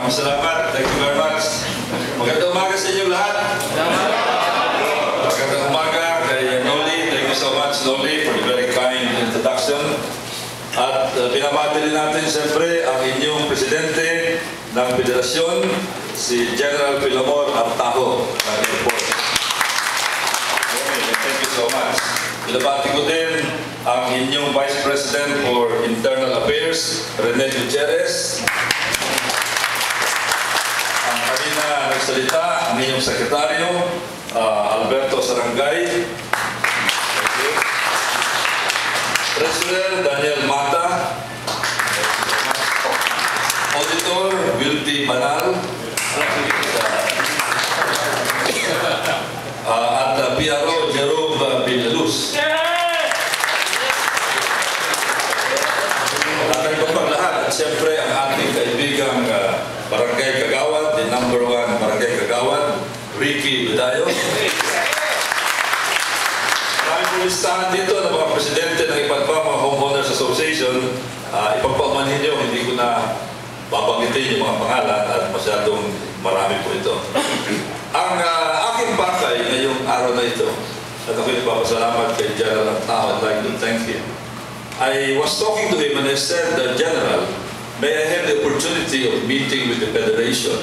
Maraming salamat. Thank you very much. Magandang umaga sa inyo lahat. Magandang umaga kay Noli. Thank you so much, Noli, for the very kind introduction. At pinamati rin natin siyempre ang inyong presidente ng federasyon, si General Filomor Artajo. Thank you so much. Pinabati ko din ang inyong Vice President for Internal Affairs, Rene Gutierrez. Ang kanina nagsalita, ang inyong sekretaryo, Alberto Sarangay. Treasurer Daniel Mata. Auditor Wilty Banal. At PRO Jerome Villaluz. At ang paglahat, at siyempre ang ating kaibigang Barangay Kagawad, the #1 Barangay Kagawad, Ricky Bedayo. Maraming pulistahan dito ng mga presidente ng iba't ibang mga Homeowners Association. Ipagpaumanhin nyo, hindi ko na babanggitin yung mga pangalan at masyadong marami po ito. Ang aking pakay ngayong araw na ito, at ako'y nagpapasalamat kay General Artajo, I'd like to thank him. I was talking to him and I said, General, may I have the opportunity of meeting with the Federation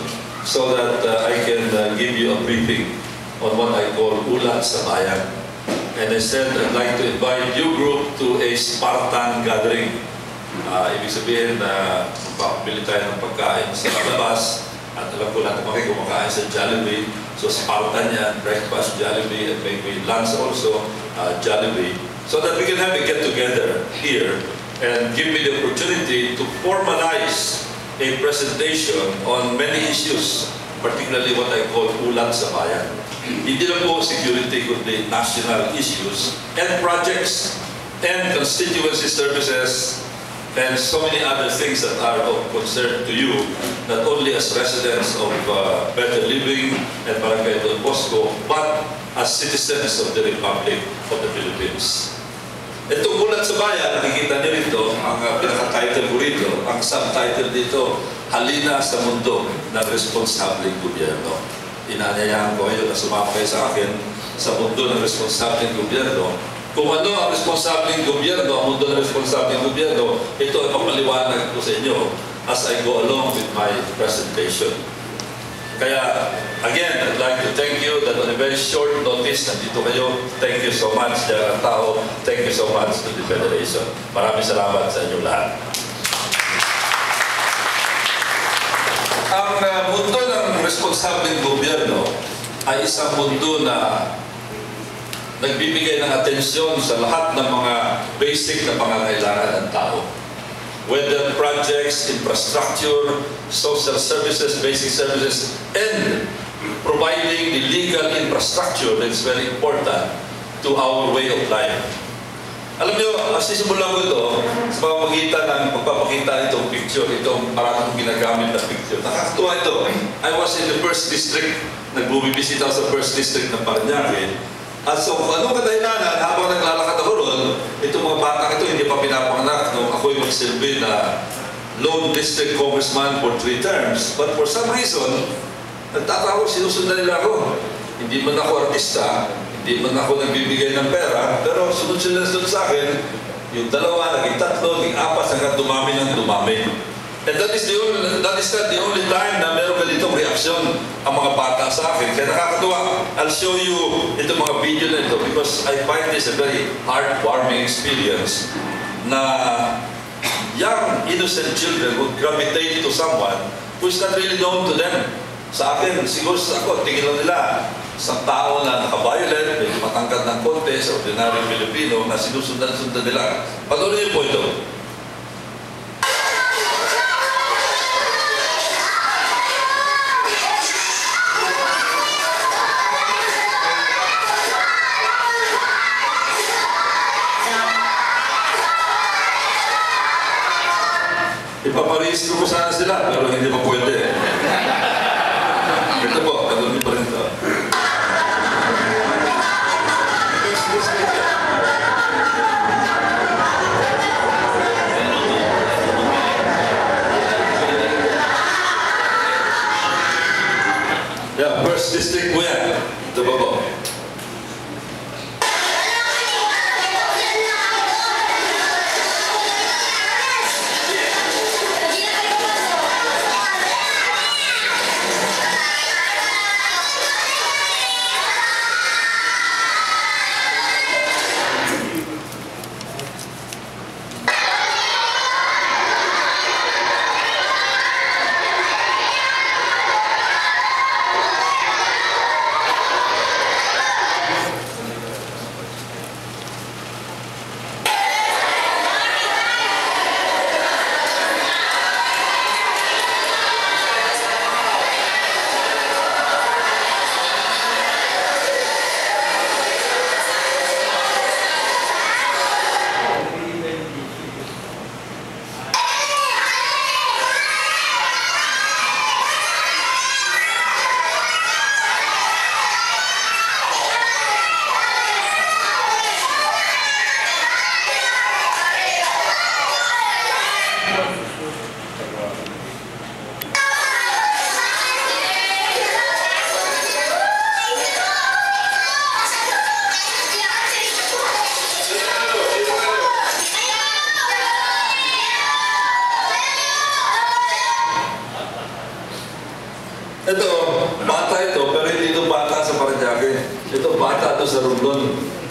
so that I can give you a briefing on what I call Ulat sa Bayan. And I said, I'd like to invite you group to a Spartan gathering. Ibig sabihin na magpapabili tayo ng pagkain sa labas. At alam ko lahat naman kayo kumakain sa Jollibee. So Spartan yan, breakfast Jollibee, and maybe lunch also Jollibee. So that we can have a get-together here and give me the opportunity to formalize a presentation on many issues, particularly what I call Ulat sa Bayan. Hindi lang po security, kundi national issues and projects and constituency services and so many other things that are of concern to you, not only as residents of Better Living and Barangay Don Bosco, but as citizens of the Republic of the Philippines. Itong Ulat sa Bayan, nakikita niyo rito, ang pinaka-title ko rito, ang subtitle dito, Halina sa Mundo ng Responsableng Gobyerno. Inanyayahan ko kayo na sumama kayo sa akin sa mundo ng responsableng gobyerno. Kung ano ang responsableng gobyerno, ang mundo ng responsableng gobyerno, ito ay papaliwanag ko sa inyo as I go along with my presentation. Kaya, again, I'd like to thank you that on a very short notice, nandito kayo. Thank you so much, General Artajo. Thank you so much to the Federation. Maraming salamat sa inyong lahat. Ang mundo ng responsableng gobyerno ay isang mundo na nagbibigay ng atensyon sa lahat ng mga basic na pangangailangan ng tao. Whether projects, infrastructure, social services, basic services, and providing the legal infrastructure that's very important to our way of life. Alam niyo, sisimulan ko ito sa pamamagitan ng pagpapakita itong picture, itong parang ginagamit na picture. Nakakatuwa ito. I was in the 1st District, nagbubibisita ako sa 1st District ng Parañaque. At so, anong kadahilanan, habang naglalakad ako roon, itong mga batang ito hindi pa pinapanganak nung ako'y magsilbi na lone district congressman for 3 terms. But for some reason, nagtatawag, sinusundan nila ako. Hindi man ako artista, hindi man ako nagbibigay ng pera, pero sunod sila sa akin, yung 2, naging 3, naging 4, hanggang dumami ng dumami. And that is not the only time na meron ganitong reaksyon ang mga bata sa akin. Kaya nakakatuwa. I'll show you itong mga video na ito because I find this a very heartwarming experience na young, innocent children would gravitate to someone who is not really known to them. Sa akin, siguro sa ako, tingin lang nila isang tao na naka-violet, medyo matangkad ng konti sa ordinaryong Pilipino na sinusundan-sundan nila. Patuloy niyo po ito. Ipaparehistro ko sana sila, pero hindi pa pwede. Ito po, patuloy pa rin ito.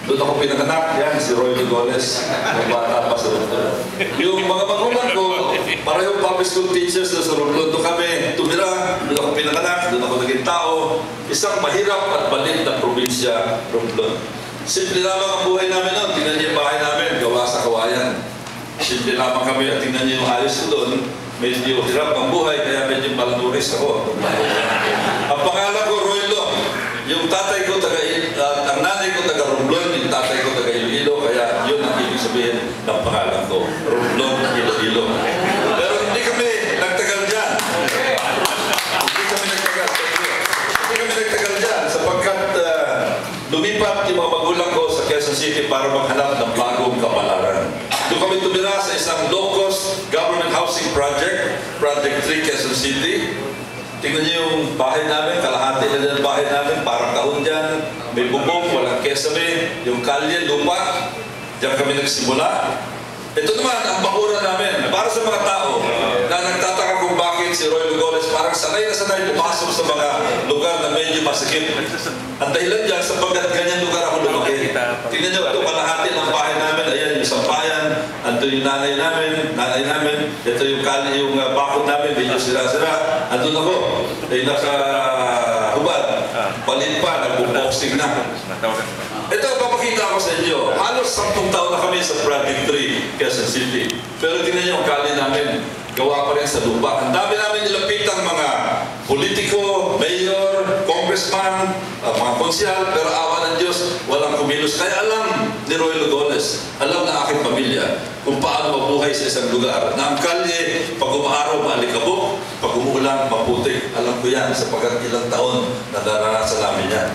Doon ako pinanganak, yan, si Roy Lugones. Yung bata pa sa Romblon. Yung mga magulang ko, parehong public school teachers na sa Romblon. Doon kami tumira, doon ako pinanganak, doon ako naging tao. Isang mahirap at balit na probinsya, Romblon. Simple lamang ang buhay namin noon. Tingnan niyo yung bahay namin, gawa sa kawayan. Simple lamang kami at tingnan niyo yung ayos ko doon. Medyo hirap ang buhay, kaya medyo malanuris ako. Ang pangalan ko, Roylo. Yung tatay ko, ang nanay ko taga Romblon, yung tatay ko taga Iloilo, kaya yun ang ibig sabihin ng pangalan ko. Romblon, Iloilo. Pero hindi kami nagtagal dyan. Hindi kami nagtagal dyan sapagkat lumipat yung mga magulang ko sa Quezon City para maghanap ng bagong kapalaran. Doon kami tumira sa isang low-cost government housing project, Project 3 Quezon City. Tingnan niyo yung bahay namin, kalahati na ng bahay namin, parang kahon dyan, may bubong, walang kesame, yung kalye, lupa, diyan kami nagsimula. Ito naman, ang bakura namin, para sa mga tao na nagtataka kung bakit si Roy Lugones parang sanay na sanay pumasok sa mga lugar na medyo masikip. Ang dahilan dyan, sapagkat ganyan lugar ako lumaki. Tingnan niyo, ito kalahati ng bahay namin, ayan yung sampayan, ito yung nanay namin, ito yung kalye, yung bakod namin, medyo sira-sira, andun ako, ay nakahubad, palit pa, nagbo-boxing na. Ito, papakita ko sa inyo. Halos 10 taon na kami sa Project 3, Quezon City. Pero tingnan niyo ang kali namin, gawa pa rin sa lupa. Ang dami namin nilapitang mga politiko, mayor, congressman, mga konsyal, pero awa ng Diyos, walang kumilos. Kaya alam ni Roy Lugones, alam na aking pamilya, kung paano mabuhay sa isang lugar. Na ang kalye, pag umaaraw, maalikabok, pag umuulan, maputik. Alam ko yan, sapagkat ilang taon na naranasan namin yan.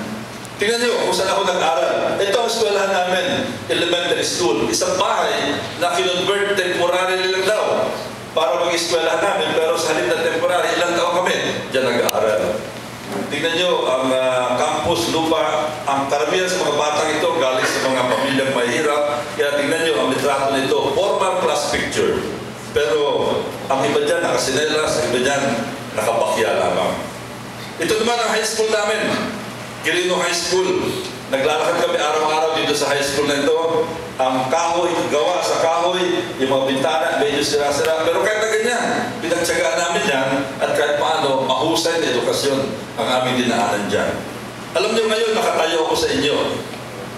Tingnan niyo kung saan ako nag-aral. Ito ang eskwelahan namin, elementary school. Isang bahay na kinonvert temporary lang daw para mag-eskwelahan namin. Pero sa halip na temporary, ilang taon kami diyan nag-aaral. Tingnan niyo ang campus, lupa, ang karamihan sa mga batang ito galing sa mga pamilyang mahirap. Kaya tingnan niyo ang litrato nito, formal class picture. Pero ang iba dyan nakasinelas, ang iba dyan nakabakya lamang. Ito naman ang high school namin. Quirino High School. Naglalakad kami araw-araw dito sa high school na ito. Ang kahoy, gawa sa kahoy, yung mga bintana, medyo sira-sira. Pero kahit na ganyan, pinagtsagaan namin yan at kahit paano, mahusay na edukasyon ang aming dinaanan dyan. Alam niyo ngayon, nakatayo ako sa inyo.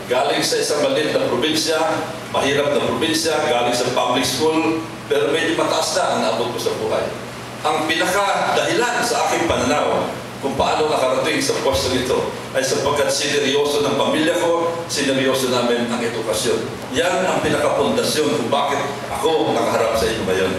Galing sa isang maliit na probinsya, mahirap na probinsya, galing sa public school, pero medyo mataas na ang naabot ko sa buhay. Ang pinaka-dahilan sa aking pananaw, kung paano nakarating sa pwesto nito ay sapagkat sineryoso ng pamilya ko, sineryoso namin ang edukasyon. Yan ang pinakapundasyon kung bakit ako nakaharap sa inyo ngayon.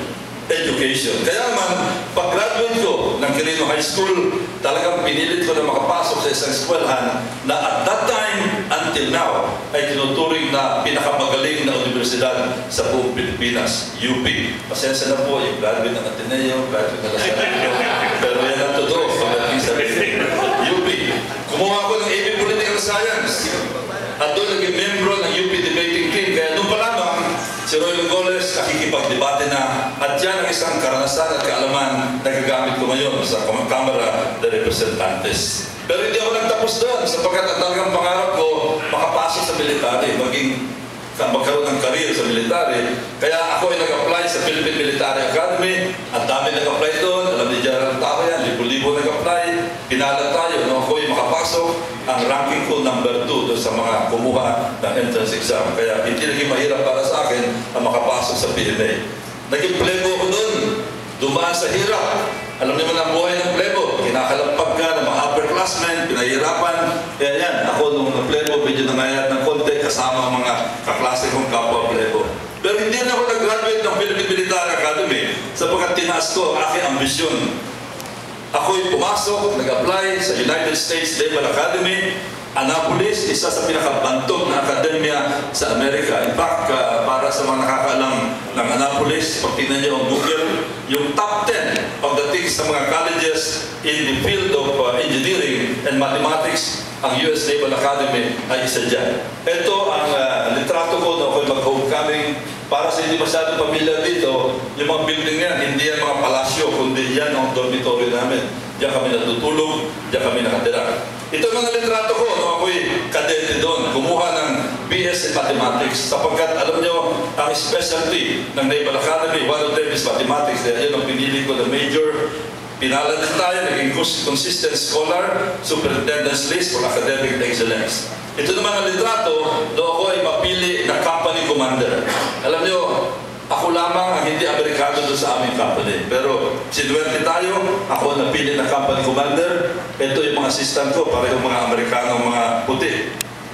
Education. Kaya naman, pag-graduate ko ng Quirino High School, talagang pinilit ko na makapasok sa isang eskwelahan na at that time, until now, ay tinuturing na pinakamagaling na universidad sa buong Pilipinas, UP. Pasensya na po, yung graduate ng Ateneo, graduate ng Lasalle. Pero yan ang totoo, pagdating sa UP. Kumuha ko ng AB Political Science. At doon naging membro ng UP Debating Team. Kaya doon pa lamang, si Roy Lugones nakikipagdebate na at yan ang isang karanasan at kaalaman na gagamit ko ngayon sa Kamara de Representantes. Pero hindi ako nagtapos doon sapagkat ang talagang pangarap ko makapasok sa military, magkaroon ng career sa military. Kaya ako ay nag-apply sa Philippine Military Academy. Ang dami nag-apply doon. Alam ni General Tao yan, libo-libo nag-apply. Pinalat tayo, no? Ako ay makapasok. Ang ranking ko number 2 doon sa mga kumuha ng entrance exam. Kaya hindi naging mahirap para sa akin na makapasok sa PMA. Naging plebo ko doon. Dumaan sa hirap. Alam naman ang buhay ng plebo. Kinakalampag ka ng mga upperclassmen, pinahirapan. Kaya yan, ako nung plebo, medyo nangayat ng konti kasama ang mga kaklase kong kapwa plebo. Pero hindi na ako nag-graduate ng Philippine Military Academy sapagkat tinaas ko ang aking ambisyon. Ako'y pumasok, nag-apply sa United States Naval Academy, Annapolis, isa sa pinakabantog na akademya sa Amerika. In fact, para sa mga nakakaalam ng Annapolis, pag tingnan niyo ang Google, yung top 10 pagdating sa mga colleges in the field of engineering and mathematics, ang US Naval Academy ay isa dyan. Ito ang litrato ko na ako'y mag-homecoming. Para sa hindi masyadong pamilya dito, yung mga building yan, hindi yan mga palasyo, kundi yan ang dormitory namin. diyan kami natutulog, diyan kami nakatira. Ito ang mga litrato ko nung ako'y kadete doon. Kumuha ng BS in Mathematics sapagkat alam nyo, ang specialty ng Naval Academy, one of them is Mathematics. Yan ang pinili ko na major. Pinala din tayo, naging consistent scholar, superintendent's list for academic excellence. Ito naman ang litrato, doon ako ay mapili na company commander. Alam nyo, ako lamang ang hindi Amerikano doon sa aming company. Pero sinuwerte tayo, ako napili na company commander. Ito yung mga assistant ko, parehong mga Amerikano, mga puti.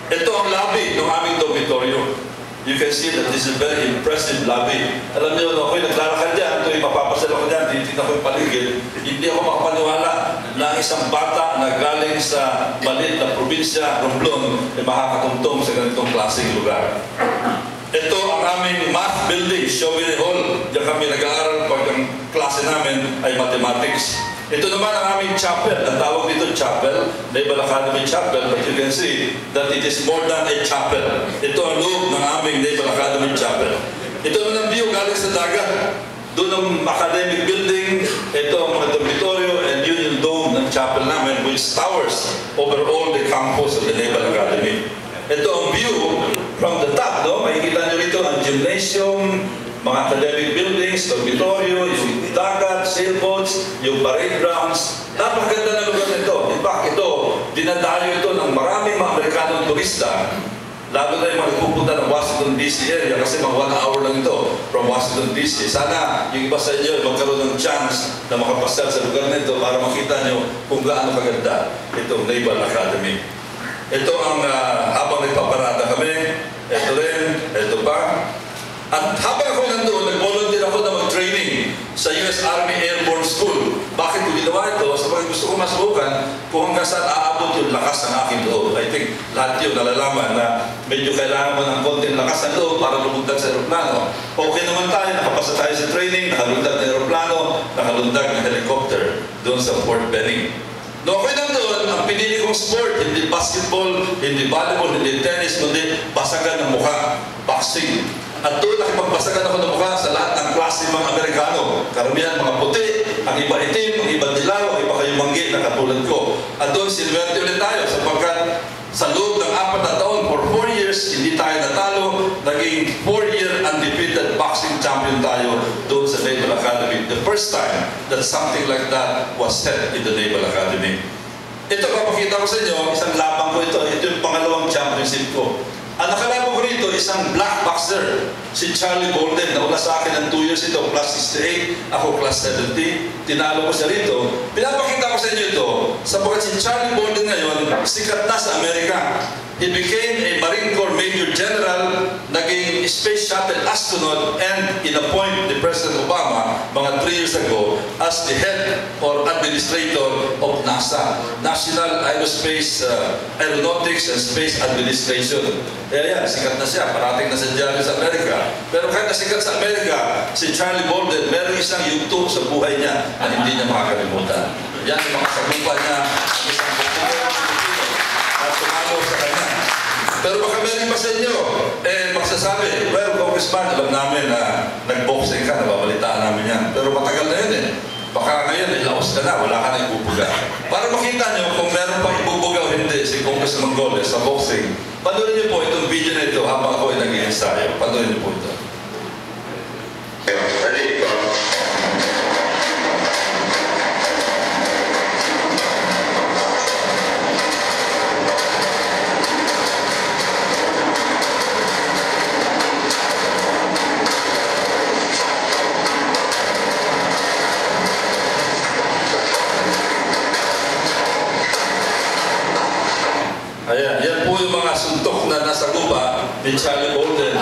Ito ang lobby ng aming dormitoryo. You can see that this is a very impressive lobby. Alam niyo, ako'y naglalakad dyan, ito'y mapapasal ako dyan, titignan ko yung paligid. Hindi ako makapaniwala na isang bata na galing sa maliit na probinsya, Romblon, ay makakatungtong sa ganitong klaseng lugar. Ito ang aming math building, Chauvin Hall. Diyan kami nag-aaral pag ang klase namin ay mathematics. Ito naman ang aming chapel. Ang tawag dito chapel, Naval Academy Chapel, but you can see that it is more than a chapel. Ito ang loob ng aming Naval Academy Chapel. Ito naman ang view galing sa dagat. Doon ang academic building, ito ang mga dormitorio, and yun yung dome ng chapel namin which towers over all the campus of the Naval Academy. Ito ang view from the top, no? Makikita nyo rito ang gymnasium, mga academic buildings, dormitorio, yung dagat, sailboats, yung parade grounds. Napakaganda na lugar nito. In fact, ito, dinadayo ito ng maraming mga Amerikanong turista, lalo na yung mga nagpupunta ng Washington DC area kasi mga 1 hour lang ito from Washington DC. Sana yung iba sa inyo magkaroon ng chance na makapasyal sa lugar nito para makita nyo kung gaano kaganda itong Naval Academy. Ito ang habang nagpaparada kami, ito rin, ito pa. At habang ako nandoon, nag-volunteer ako na mag-training sa US Army Airborne School. Bakit ko ginawa ito? Sapagkat gusto ko masubukan kung hanggang saan aabot yung lakas ng aking loob. I think lahat yun nalalaman na medyo kailangan mo ng konting lakas ng loob para lumutag sa aeroplano. Okay naman tayo, nakapasa tayo sa training, nakalundag ng aeroplano, nakalundag ng helicopter doon sa Fort Benning. No, okay lang doon, ang pinili kong sport, hindi basketball, hindi volleyball, hindi tennis, kundi basagan ng mukha, boxing. At doon nakipagbasagan ako ng mukha sa lahat ng klase ng mga Amerikano. Karamihan mga puti, ang iba itim, ang iba dilaw, ang iba kayumanggi na katulad ko. At doon sinuwerte ulit tayo sapagkat sa loob ng 4 na taon, for 4 years, hindi tayo natalo, naging 4-year undefeated boxing champion tayo doon sa Naval Academy. The first time that something like that was set in the Naval Academy. Ito, papakita ko sa inyo, isang labang ko ito. Ito yung pangalawang championship ko. Ang nakalaban ko rito, isang black boxer, si Charlie Bolden. Nauna sa akin ng 2 years ito, class 68, ako class 70. Tinalo ko siya rito. Pinapakita ko sa inyo ito, sapagkat si Charlie Bolden ngayon, sikat na sa Amerika. He became a Marine Corps Major General, naging space shuttle astronaut, and in-appoint the President Obama mga 3 years ago as the head or administrator of NASA, National Aerospace Aeronautics and Space Administration. Kaya yan, sikat na siya, parating na siya dyan sa Amerika. Pero kahit na sikat sa Amerika, si Charlie Bolden, meron isang yugto sa buhay niya na hindi niya makakalimutan. Yan yung mga sagupa niya, isang buhay at tumalo sa kanya. Pero baka meron pa sa inyo, magsasabi, well, Congressman, alam namin na nag-boxing ka, nababalitaan namin yan. Pero matagal na yun eh. Baka ngayon, laos ka na, wala ka na ibubuga. Para makita nyo kung meron pa ibubuga o hindi si Congressman Goles sa boxing, panoorin niyo po itong video na ito habang ako ay nag-i-ensayo. Panoorin niyo po ito. Ready? Ayan, yan po yung mga suntok na nasa guba ni Charlie Bolden.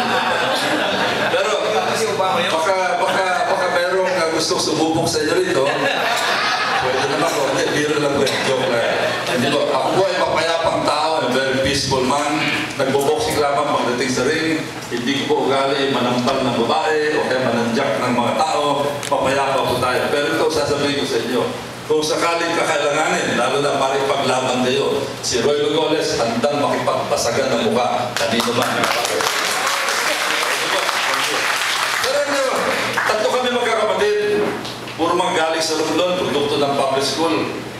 Pero baka merong gustong sumubok sa inyo rito. Pwede naman ako, hindi, biro lang ko, joke lang. Hindi ba, ako po ay mapayapang tao, a very peaceful man. Nagbo-boxing lamang pagdating sa ring. Hindi ko po ugali manampal ng babae o kaya mananjak ng mga tao. Papayapa po tayo. Pero ito, sasabihin ko sa inyo, kung sakaling kakailanganin, lalo na maripaglaban kayo, si Roy Lugoles handang makipagpasagan ng mukha kanino man. Pero hindi ba, tatlo kami magkakapatid. Puro mga galing sa Romblon, produkto ng public school.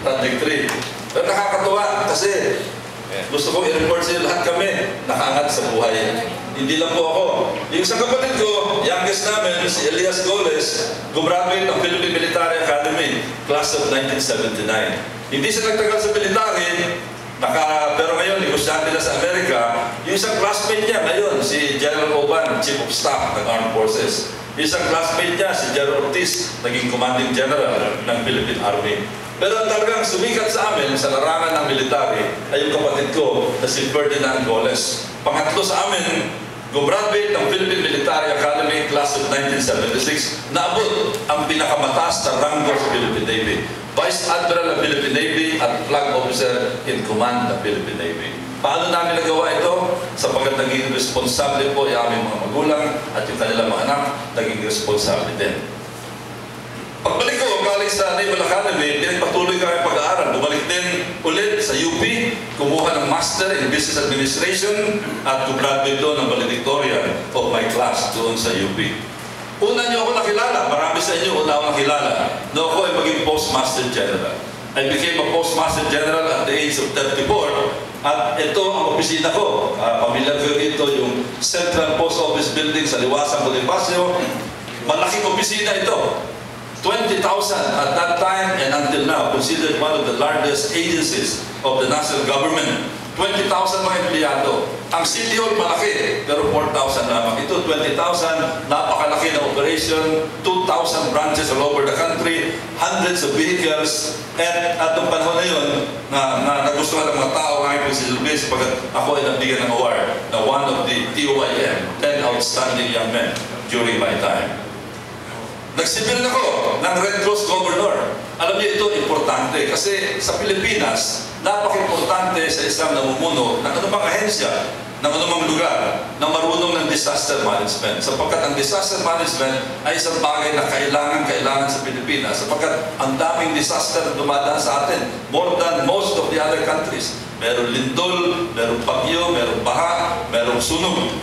trajectory. Pero nakakatuwa kasi gusto kong i-report sa inyo lahat kami nakaangat sa buhay. Hindi lang po ako. Yung isang kapatid ko, youngest namin, si Elias Goles, gumraduate ng Philippine Military Academy, class of 1979. Hindi siya nagtagal sa military, pero ngayon, negosyante na sa Amerika. Yung isang classmate niya ngayon, si General Oban, Chief of Staff ng Armed Forces. Yung isang classmate niya, si General Ortiz, naging Commanding General ng Philippine Army. Pero ang talagang sumikat sa amin sa larangan ng military ay yung kapatid ko na si Ferdinand Goles. Pangatlo sa amin, gumraduate ng Philippine Military Academy class of 1976, naabot ang pinakamataas na ranggo sa Philippine Navy. Vice Admiral ng Philippine Navy at Flag Officer in Command ng Philippine Navy. Paano namin nagawa ito? Sapagkat naging responsable po yung aming mga magulang at yung kanilang mga anak, naging responsable din. Pagbalik ko, galing sa Naval Academy, pinagpatuloy kami pag-aaral. Bumalik din ulit sa UP, kumuha ng Master in Business Administration at gumraduate doon ng valedictorian of my class doon sa UP. Una niyo ako nakilala, marami sa inyo una ako nakilala, na ako ay maging Postmaster General. I became a Postmaster General at the age of 34 at ito ang opisina ko. Pamilyar ko dito yung Central Post Office Building sa Liwasang Bonifacio. Malaking opisina ito. 20,000 at that time and until now, considered one of the largest agencies of the national government. 20,000 mga empleyado. Ang City Hall malaki, pero 4,000 lamang. Ito, 20,000, napakalaki na operation, 2,000 branches all over the country, hundreds of vehicles, at noong panahon na yun, na nagustuhan ng mga tao ngayon po si Luis, pagkat ako ay nabigyan ng award na one of the TOIM, 10 outstanding young men during my time. Nagsibil ako ng Red Cross Governor. Alam niyo ito, importante. Kasi sa Pilipinas, napaka-importante sa isang namumuno ng anumang ahensya, ng anumang lugar, na marunong ng disaster management. Sapagkat ang disaster management ay isang bagay na kailangan sa Pilipinas. Sapagkat ang daming disaster na dumadaan sa atin, more than most of the other countries. Merong lindol, merong bagyo, merong baha, merong sunog.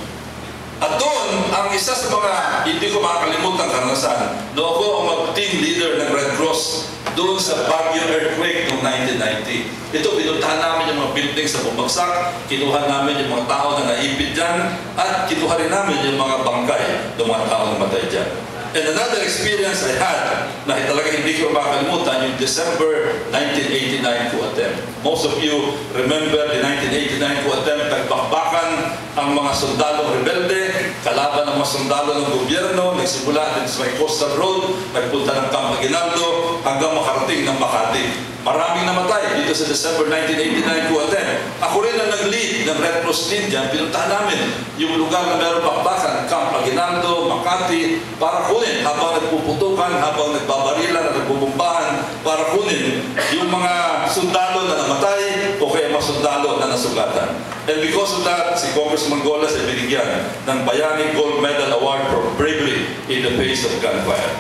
At doon, ang isa sa mga hindi ko makakalimutan karanasan, noong ako ang mag-team leader ng Red Cross doon sa Baguio earthquake noong 1990. Ito, pinuntahan namin yung mga buildings na bumagsak, kinuha namin yung mga tao na naipit dyan, at kinuha rin namin yung mga bangkay ng mga tao na matay dyan. And another experience I had na talaga hindi ko makakalimutan yung December 1989 coup attempt. Most of you remember the 1989 coup attempt, nagbakbakan ang mga sundalong rebelde, kalaban ng mga sundalo ng gobyerno, nagsimula din sa may Coastal Road, nagpunta ng Camp Aguinaldo hanggang makarating ng Makati. Maraming namatay dito sa December 1989 coup attempt. Ako rin ang nag-lead ng Red Cross team dyan. Pinuntahan namin yung lugar na meron bakbakan, Camp Aguinaldo, Makati, para kunin habang nagpuputukan, habang nagbabarilan at nagbubumbahan, para kunin yung mga sundalo na namatay o kaya mga sundalo na nasugatan. And because of that, si Congressman Goles ay binigyan ng Bayani Gold Medal Award for bravery in the face of gunfire.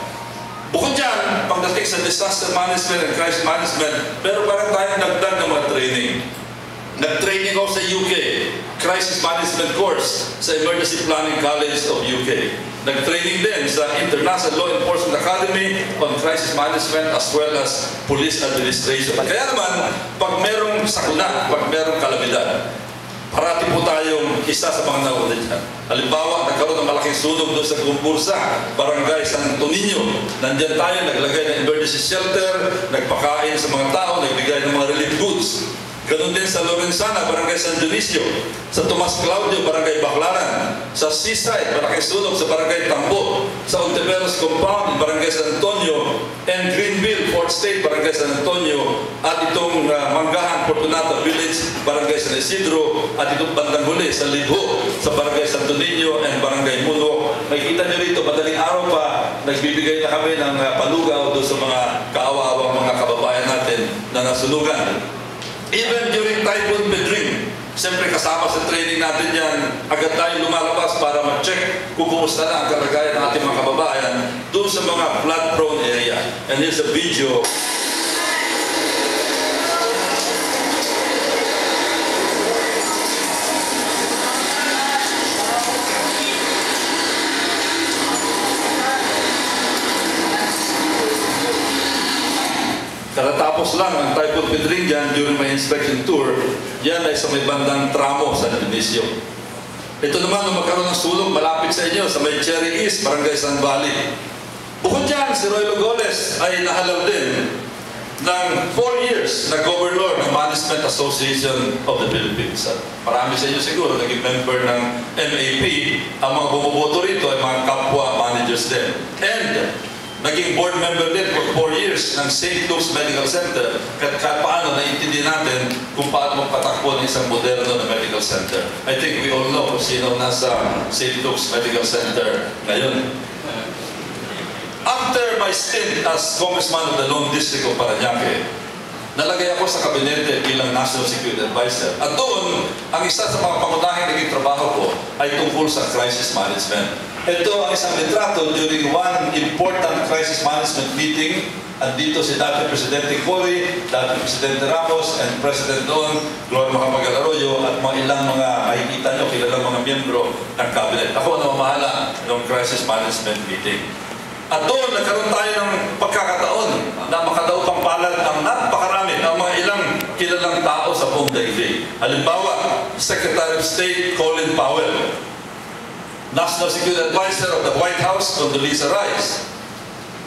Bukod dyan, pagdating sa disaster management and crisis management, pero parang tayong nagdag ng mga training. Nag-training ako sa UK, Crisis Management Course sa Emergency Planning College of UK. Nag-training din sa International Law Enforcement Academy on Crisis Management as well as Police Administration. Kaya naman, pag merong sakuna, pag merong kalamidad, parati po tayong isa sa mga nauna dyan. Halimbawa, nagkaroon ng malaking sunog doon sa Gumbursa, Barangay San Antonio. Nandyan tayo, naglagay ng emergency shelter, nagpakain sa mga tao, nagbigay ng mga relief goods. Ganon din sa Lorenzana, Barangay San Dionisio, sa Tomas Claudio, Barangay Baclaran, sa Seaside, malaking sunog sa Barangay Tambo, sa Ontiveros Compound, Barangay San Antonio, and Greenville, Fort State, Barangay San Antonio, at itong Manggahan, Fortunata Village, Barangay San Isidro, at itong bandang huli sa Libho, sa Barangay Santo Niño and Barangay Muno. Nakikita nyo rito, madaling araw pa, nagbibigay na kami ng palugaw doon sa mga kaawa-awang mga kababayan natin na nasunugan. Even during Typhoon Pedring, siyempre kasama sa training natin yan, agad tayo lumalabas para ma-check kung kumusta na ang kalagayan ng ating mga kababayan doon sa mga flood-prone area. And here's a video. Katatapos Matapos lang ang Typhoon Pedring dyan during my inspection tour, yan ay sa may bandang tramo sa Dionisio. Ito naman nung magkaroon ng sulog malapit sa inyo sa may Cherry East, Barangay San Valley. Bukod dyan, si Roy Lugoles ay nahalal din ng 4 years na Governor ng Management Association of the Philippines. At marami sa inyo siguro naging member ng MAP. Ang mga bumuboto rito ay mga kapwa managers din. And naging board member din for 4 years ng St. Luke's Medical Center. Kahit paano naiintindihan natin kung paano magpatakbo ng isang moderno na medical center. I think we all know kung sino nasa St. Luke's Medical Center ngayon. After my stint as Congressman of the Lone District of Parañaque, nalagay ako sa kabinete bilang National Security Advisor. At doon, ang isa sa mga pangunahing naging trabaho ko ay tungkol sa crisis management. Ito ang isang litrato during one important crisis management meeting. Andito si Dati Presidente Cory, Dati Presidente Ramos, and President noon, Gloria Macapagal-Arroyo, at mga ilang mga makikita nyo, kilalang mga miyembro ng cabinet. Ako ang namamahala ng crisis management meeting. At doon, nagkaroon tayo ng pagkakataon na makadaupang palad ang napakarami ng mga ilang kilalang tao sa buong daigdig. Halimbawa, Secretary of State Colin Powell, National Security Advisor of the White House, Condoleezza Rice,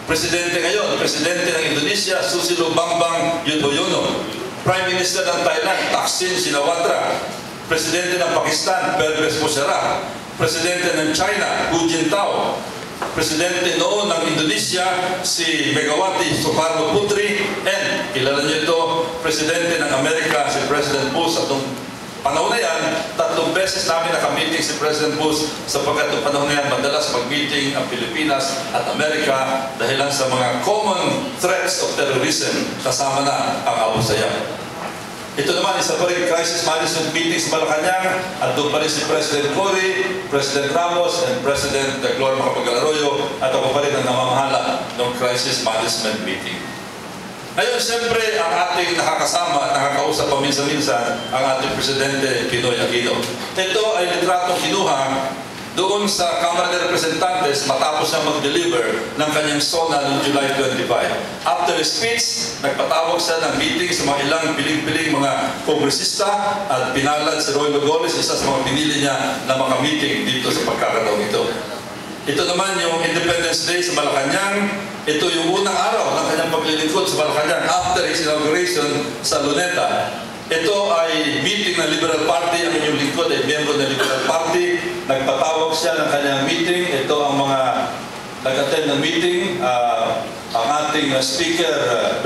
Presidente ngayon, Presidente ng Indonesia, Susilo Bambang Yudhoyono, Prime Minister ng Thailand, Thaksin Shinawatra, Presidente ng Pakistan, Pervez Musharraf, Presidente ng China, Hu Jintao, Presidente noon ng Indonesia, si Megawati Sukarno Putri, and kilala niyo ito, Presidente ng Amerika, si President Bush. At nung panahon na yan, 3 beses namin nakamiting si President Bush sapagkat nung panahon na yan, madalas mag-meeting ang Pilipinas at Amerika dahilan sa mga common threats of terrorism, kasama na ang Abu Sayyaf. Ito naman, isa pa rin crisis management meeting sa Malacanang, at doon pa rin si President Cory, President Ramos, and President Gloria Macapagal-Arroyo, at ako pa rin ang namamahala ng crisis management meeting. Ngayon, siyempre, ang ating nakakasama at nakakausap paminsan-minsan, ang ating Presidente Pinoy Aquino. Ito ay litratong kinuha doon sa Kamara de Representantes matapos siya mag-deliver ng kanyang SONA noong July 25. After his speech, nagpatawag siya ng meeting sa mga ilang piling-piling mga kongresista at pinalad si Roy Lugoles, isa sa mga pinili niya na meeting dito sa pagkakataon ito. Ito naman yung Independence Day sa Malacanang. Ito yung unang araw ng kanyang paglilingkod sa Malacanang after his inauguration sa Luneta. Ito ay meeting ng Liberal Party. Ang inyong lingkod ay miyembro ng Liberal Party. Nagpatawag siya ng kanyang meeting. Ito ang mga nag-attend ng meeting. Ang ating Speaker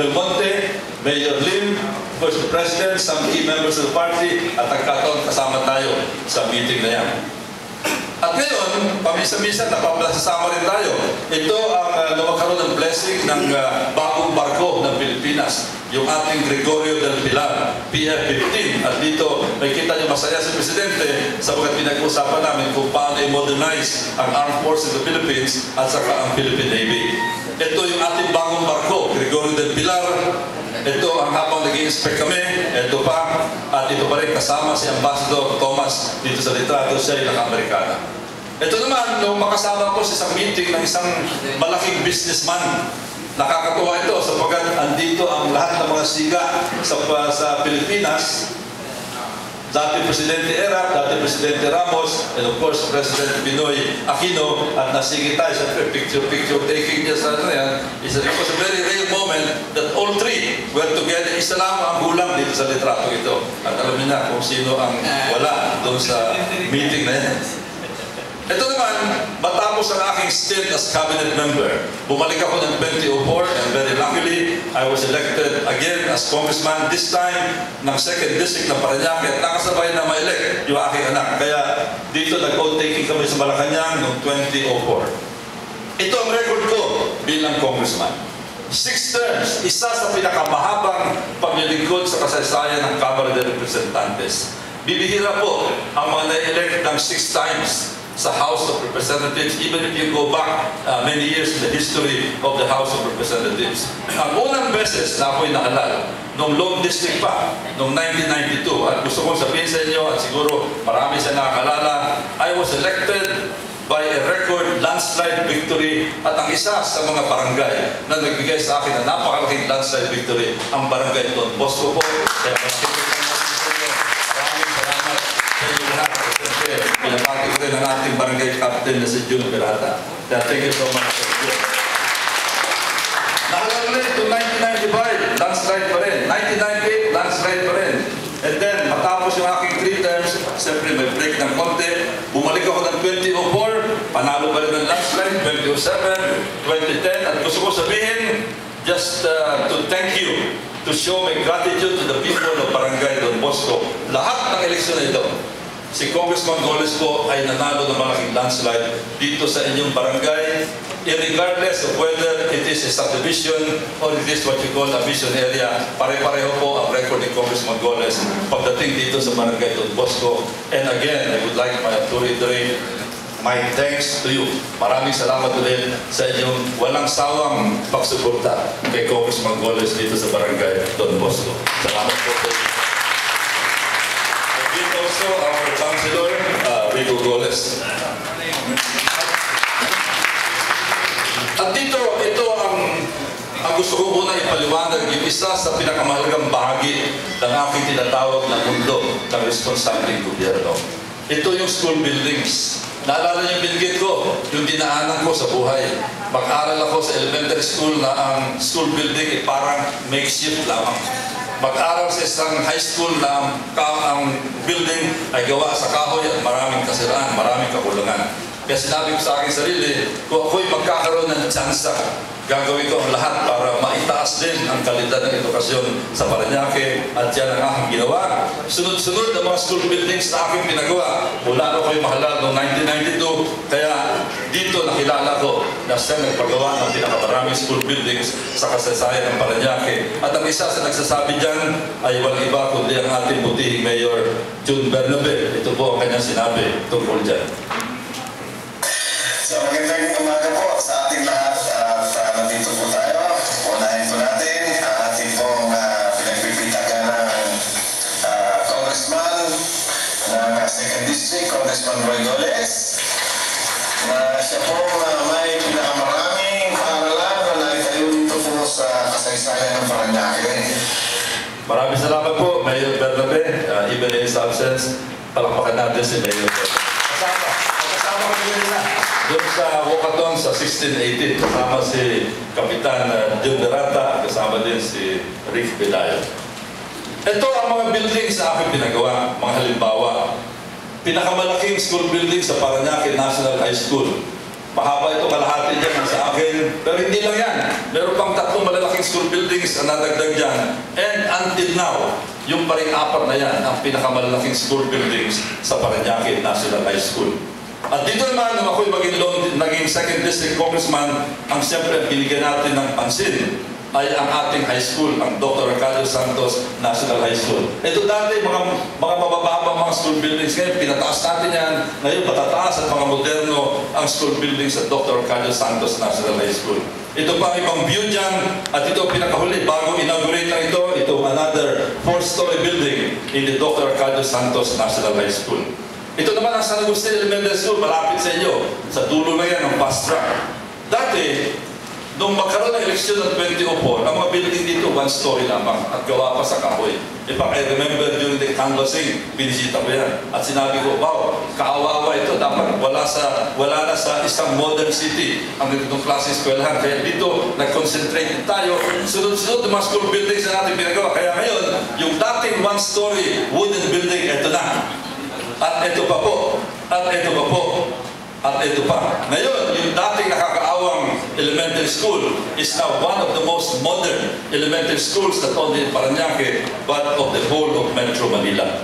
Belmonte, Mayor Lim, First President, some key members of the party, at nagkataon kasama tayo sa meeting na yan. At ngayon, paminsan-minsan napapasasama rin tayo. Ito ang magkaroon ng blessing ng bagong barko ng Pilipinas, yung ating Gregorio del Pilar, PF-15. At dito, nakikita niyo masaya si Presidente sapagkat pinag-uusapan namin kung paano i-modernize ang Armed Forces of the Philippines at saka ang Philippine Navy. Ito yung ating bagong barko, Gregorio del Pilar. Ito ang habang nag-i-inspect kami, ito pa, at ito pa rin kasama si Ambassador Thomas dito sa litrato, siya ay naka-Amerikana. Ito naman, nung makasama ko sa isang meeting ng isang malaking businessman, nakakatuwa ito sapagkat andito ang lahat ng mga siga sa Pilipinas. Dati Presidente Erap, dati Presidente Ramos, and of course President Pinoy Aquino, at nasigit tayo sa picture taking niya sa ano yan. It was a very rare moment that all three were together. Isa lang ang gulang dito sa litrato ito. At alam niyo na kung sino ang wala doon sa meeting na yan. Ito naman, matapos ang aking stint as cabinet member, bumalik ako ng 2004, and very luckily, I was elected again as congressman, this time ng 2nd District ng Parañaque, at nakasabay na ma-elect yung aking anak. Kaya dito nag-vote taking kami sa Malacanang noong 2004. Ito ang record ko bilang congressman. 6 terms, isa sa pinakamahabang paglilingkod sa kasaysayan ng Kamara de Representantes. Bibihira po ang mga na-elect ng 6 times sa House of Representatives, even if you go back many years in the history of the House of Representatives. Ang unang beses na ako'y naalala, nung Lone District pa, noong 1992, at gusto kong sabihin sa inyo, at siguro marami sa nakakalala, I was elected by a record landslide victory at ang isa sa mga barangay na nagbigay sa akin ng napakalaking landslide victory, ang barangay Don Bosco po. Kaya maraming salamat sa inyo lahat. Siyempre, pinapati ko rin ang ating barangay captain na si Jun Berata. Kaya thank you so much. Nakalala rin to 1995, landslide pa rin. 1998, landslide pa rin. And then, matapos yung aking 3 terms, siyempre may break ng konti. Bumalik ako ng 2004, panalo pa rin ng landslide, 2007, 2010. At gusto ko sabihin, just to thank you, to show my gratitude to the people of Barangay Don Bosco. Lahat ng eleksyon na ito, si Congressman Goles po ay nanalo ng malaking landslide dito sa inyong barangay, regardless of whether it is a subdivision or it is what you call a mission area. Pare-pareho po ang record ni Congressman Goles pagdating dito sa Barangay Don Bosco. And again, I would like to reiterate my thanks to you. Maraming salamat ulit sa inyong walang sawang pagsuporta kay Congressman Goles dito sa Barangay Don Bosco. Salamat po. And also our Councilor, Rico Goles. At dito, ito ang gusto ko muna ipaliwanag, yung isa sa pinakamahalagang bahagi ng aking tinatawag na mundo ng responsabling gobyerno. Ito yung school buildings. Naalala niyo yung binigit ko, yung dinaanan ko sa buhay. Mag-aral ako sa elementary school na ang school building ay parang makeshift lamang. Mag-aral sa isang high school na ang building ay gawa sa kahoy at maraming kasiraan, maraming kakulangan. Kaya sinabi ko sa aking sarili, kung ako'y magkakaroon ng tsansa, gagawin ko ang lahat para maitaas din ang kalidad ng edukasyon sa Parañaque at yan ang aking ginawa. Sunod-sunod ang mga school buildings na aking pinagawa. Mula ako'y mahalal noong 1992, kaya dito nakilala ko na siya nagpagawa ng pinakamaraming school buildings sa kasaysayan ng Parañaque. At ang isa sa nagsasabi dyan ay walang iba kundi ang ating butihing Mayor Jun Bernabe. Ito po ang kanyang sinabi tungkol dyan. So, magandang umaga po sa ating lahat at nandito po tayo. Unahin po natin ang ating pong pinagpipitagan ng Congressman ng 2nd District, Congressman Roy Goles, na siya po may pinakamaraming paaralan na naitayo dito po sa kasaysayan ng Parañaque. Maraming salamat po, Mayor Bernabe. Even in his absence, palakpakan natin si Mayor Bernabe. Kasama ko nila doon sa walkathon sa 1618, kasama si Kapitan Jun Berata, kasama din si Rick Bedayo. Ito ang mga building sa aking pinagawa, mga halimbawa. Pinakamalaking school building sa Parañaque National High School. Mahaba ito, kalahati dyan sa akin. Pero hindi lang yan. Meron pang 3 malalaking school buildings na nadagdag dyan. And until now, yung paring 4 na yan, ang pinakamalaking school buildings sa Parañaque National High School. At dito naman, nung ako'y naging 2nd District Congressman, ang siyempre binigyan natin ng pansin ay ang ating high school, ang Dr. Arcadio Santos National High School. Ito dati, mga mabababang mga school buildings. Ngayon, pinataas natin yan. Ngayon, patataas at mga moderno ang school buildings sa Dr. Arcadio Santos National High School. Ito pa ang ibang view dyan. At ito pinakahuli, bago inaugurate na ito another 4-story building in the Dr. Arcadio Santos National High School. Ito naman ang San Agustin Elementary School, malapit sa inyo. Sa dulo na yan, ang fast track. Dati, nung magkaroon ng eleksyon ng 2004, ang mga building dito, 1-story lamang at gawa pa sa kahoy. I remember during the canvassing, binisita ko yan. At sinabi ko, wow, kaawawa ito. Dapat wala na sa isang modern city ang ganitong klaseng eskwelahan. Kaya dito, nag-concentrate tayo. Sunod-sunod ng mga school buildings na natin pinagawa. Kaya ngayon, yung dating 1-story wooden building, ito na. At ito pa po. At ito pa po. At ito pa. Ngayon, yung dating nakakaawang elementary school is now one of the most modern elementary schools not only in Parañaque but of the whole of Metro Manila.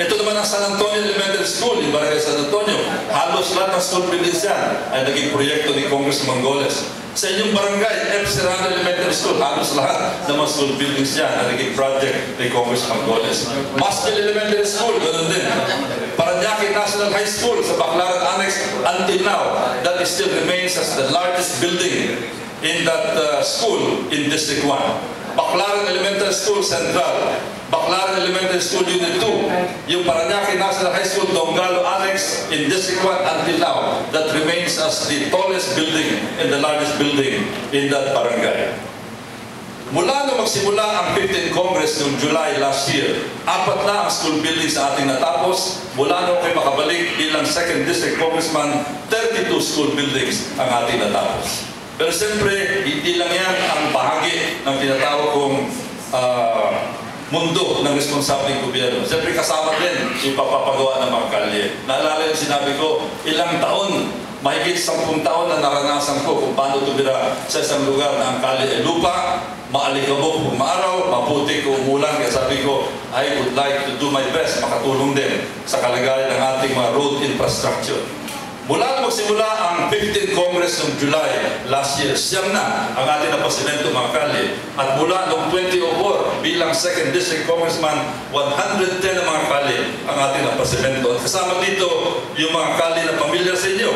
Ito naman ang San Antonio Elementary School in Barangay San Antonio. Halos lahat ng school buildings yan ay naging proyekto ni Congressman Goles. Sa inyong barangay, F. Serrano Elementary School, halos lahat ng mga school buildings yan ay naging project ni Congressman Goles. Masville Elementary School, ganun din. Parañaque National High School sa Baclaran Annex, until now, that still remains as the largest building in that school in District 1. Baclaran Elementary School Central, Baclaran Elementary School Unit 2, yung Parañaque National High School Donggalo Annex in District 1 until now. that remains as the tallest building and the largest building in that barangay. Mula nung magsimula ang 15th Congress noong July last year, 4 na ang school buildings na ating natapos. Mula nung kayo makabalik bilang 2nd District Congressman, 32 school buildings ang ating natapos. Pero siyempre, hindi lang yan ang bahagi ng tinatawag kong mundo ng responsabling gobyerno. Siyempre kasama din yung papapagawa ng mga kalye. Naalala yung sinabi ko, ilang taon, mahigit 10 taon na naranasan ko kung paano tumira sa isang lugar na ang kalye ay lupa, maalikabok kung maaraw, maputi kung umulan. Kaya sabi ko, I would like to do my best makatulong din sa kalagayan ng ating mga road infrastructure. Mula na magsimula ang 15th Congress noong July last year, siyam na ang ating napasimento mga kalye. At mula noong 2004 bilang 2nd District Congressman, 110 na mga kalye ang ating napasimento. At kasama dito yung mga kalye na pamilyar sa inyo.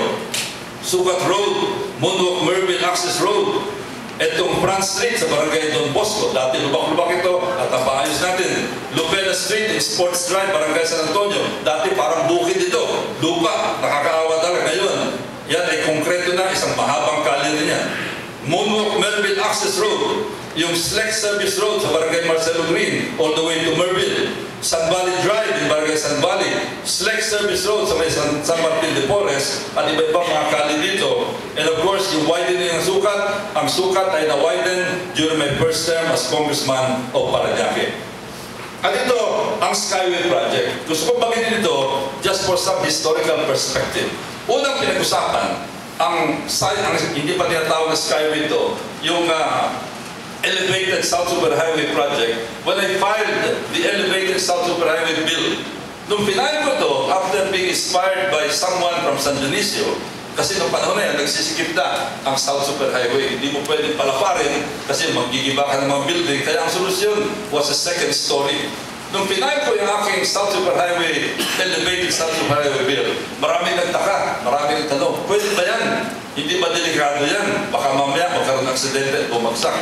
Sukat Road, Moonwalk Merville Access Road, itong France Street sa Barangay Don Bosco, dati lubak-lubak ito at napaayos natin. Lupela Street in Sports Drive, Barangay San Antonio, dati parang bukid ito, lupa, nakakaawa talaga. Ngayon, yan ay konkreto na, isang mahabang kalye rin yan. Moonwalk Merville Access Road, yung Slex Service Road sa Barangay Marcelo Green, all the way to Merville. San Valley Drive in Barangay San Valley, Slex Service Road sa may San Martin de Porres, at iba-ibang mga kalye dito. And of course, yung widening ng sukat, ang sukat ay na-widen during my first term as Congressman of Parañaque. At ito, ang Skyway Project. Gusto kong banggitin ito just for some historical perspective. Unang pinag-usapan, hindi pa tinatawag na Skyway ito, yung Elevated South Superhighway Project, when I filed the Elevated South Superhighway Bill. Nung pinayag ko ito, after being inspired by someone from San Dionisio, kasi nung panahon na yan, nagsisikip na ang South Superhighway. Hindi mo pwedeng palaparin kasi magigiba ka ng mga building. Kaya ang solusyon was a second story. Nung pinayag ko yung aking South Superhighway, Elevated South Superhighway Bill, maraming nagtaka, maraming nagtanong, pwede ba yan? Hindi ba delikado yan? Baka mamaya magkaroon ng aksidente at bumagsak.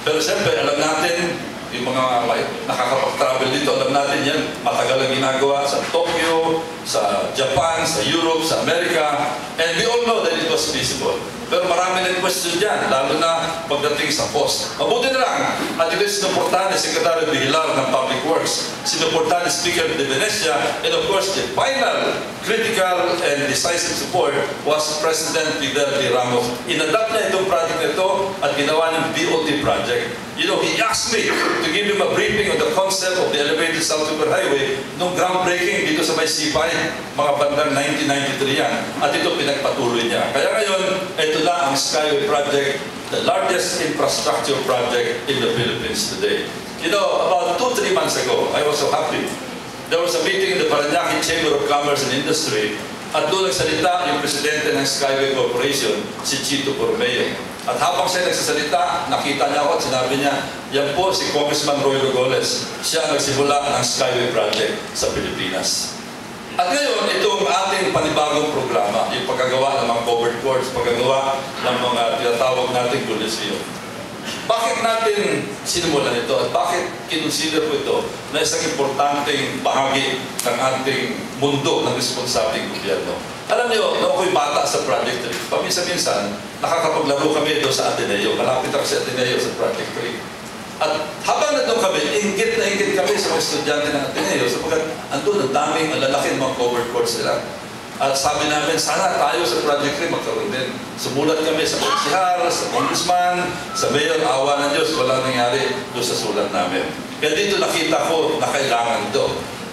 Pero siyempre, alam natin, yung mga nakakapag-travel dito, alam natin yan, matagal ang ginagawa sa Tokyo, sa Japan, sa Europe, sa Amerika, and we all know that it was feasible. Pero marami ng question dyan, lalo na pagdating sa cost. Mabuti na lang, at ito sinuportahan ni Secretary Bihilar ng Public Works, sinuportahan ni Speaker de Venecia, and of course, the final critical and decisive support was President Fidel V. Ramos. Inadapt niya itong project na ito at ginawa niyang BOT project. You know, he asked me to give him a briefing on the concept of the Elevated South Superhighway nung groundbreaking dito sa may C5, mga bandang 1993 yan. At ito pinagpatuloy niya. Kaya ngayon, ito na ang Skyway Project, the largest infrastructure project in the Philippines today. You know, about 2-3 months ago, I was so happy. There was a meeting in the Parañaque Chamber of Commerce and Industry at doon nagsalita yung presidente ng Skyway Corporation, si Chito Cormeo. At habang siya nagsasalita, nakita niya ako at sinabi niya, yan po si Congressman Roy Rogoles. Siya nagsimula ng Skyway Project sa Pilipinas. At ngayon, itong ating panibagong programa, yung paggagawa ng mga covered courts, paggagawa ng mga tinatawag nating Coliseo. Bakit natin sinimulan ito at bakit kinonsider ko ito na isang importanteng bahagi ng ating mundo ng responsableng gobyerno? Alam niyo, noong ako'y bata sa Project 3, paminsan-minsan, nakakapaglaro kami doon sa Ateneo. Malapit ako sa Ateneo sa Project 3. At habang nandun kami, inggit na inggit kami sa mga estudyante ng Ateneo sapagkat andun ang daming lalaki ng mga covered courts nila. At sabi namin, sana tayo sa Project 3 magkaroon din. Sumulat kami sa konsihal, sa congressman, sa mayor, awa ng Diyos, walang nangyari doon sa sulat namin. Kaya dito nakita ko na kailangan ito.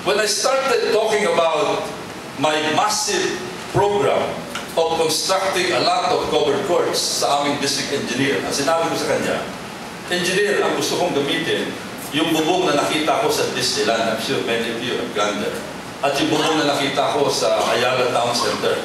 When I started talking about my massive program of constructing a lot of covered courts sa aming district engineer, ang sinabi ko sa kanya, engineer, ang gusto kong gamitin, yung bubong na nakita ko sa Disneyland, I'm sure many of you have gone there. At yung bubong na nakita ko sa Ayala Town Center.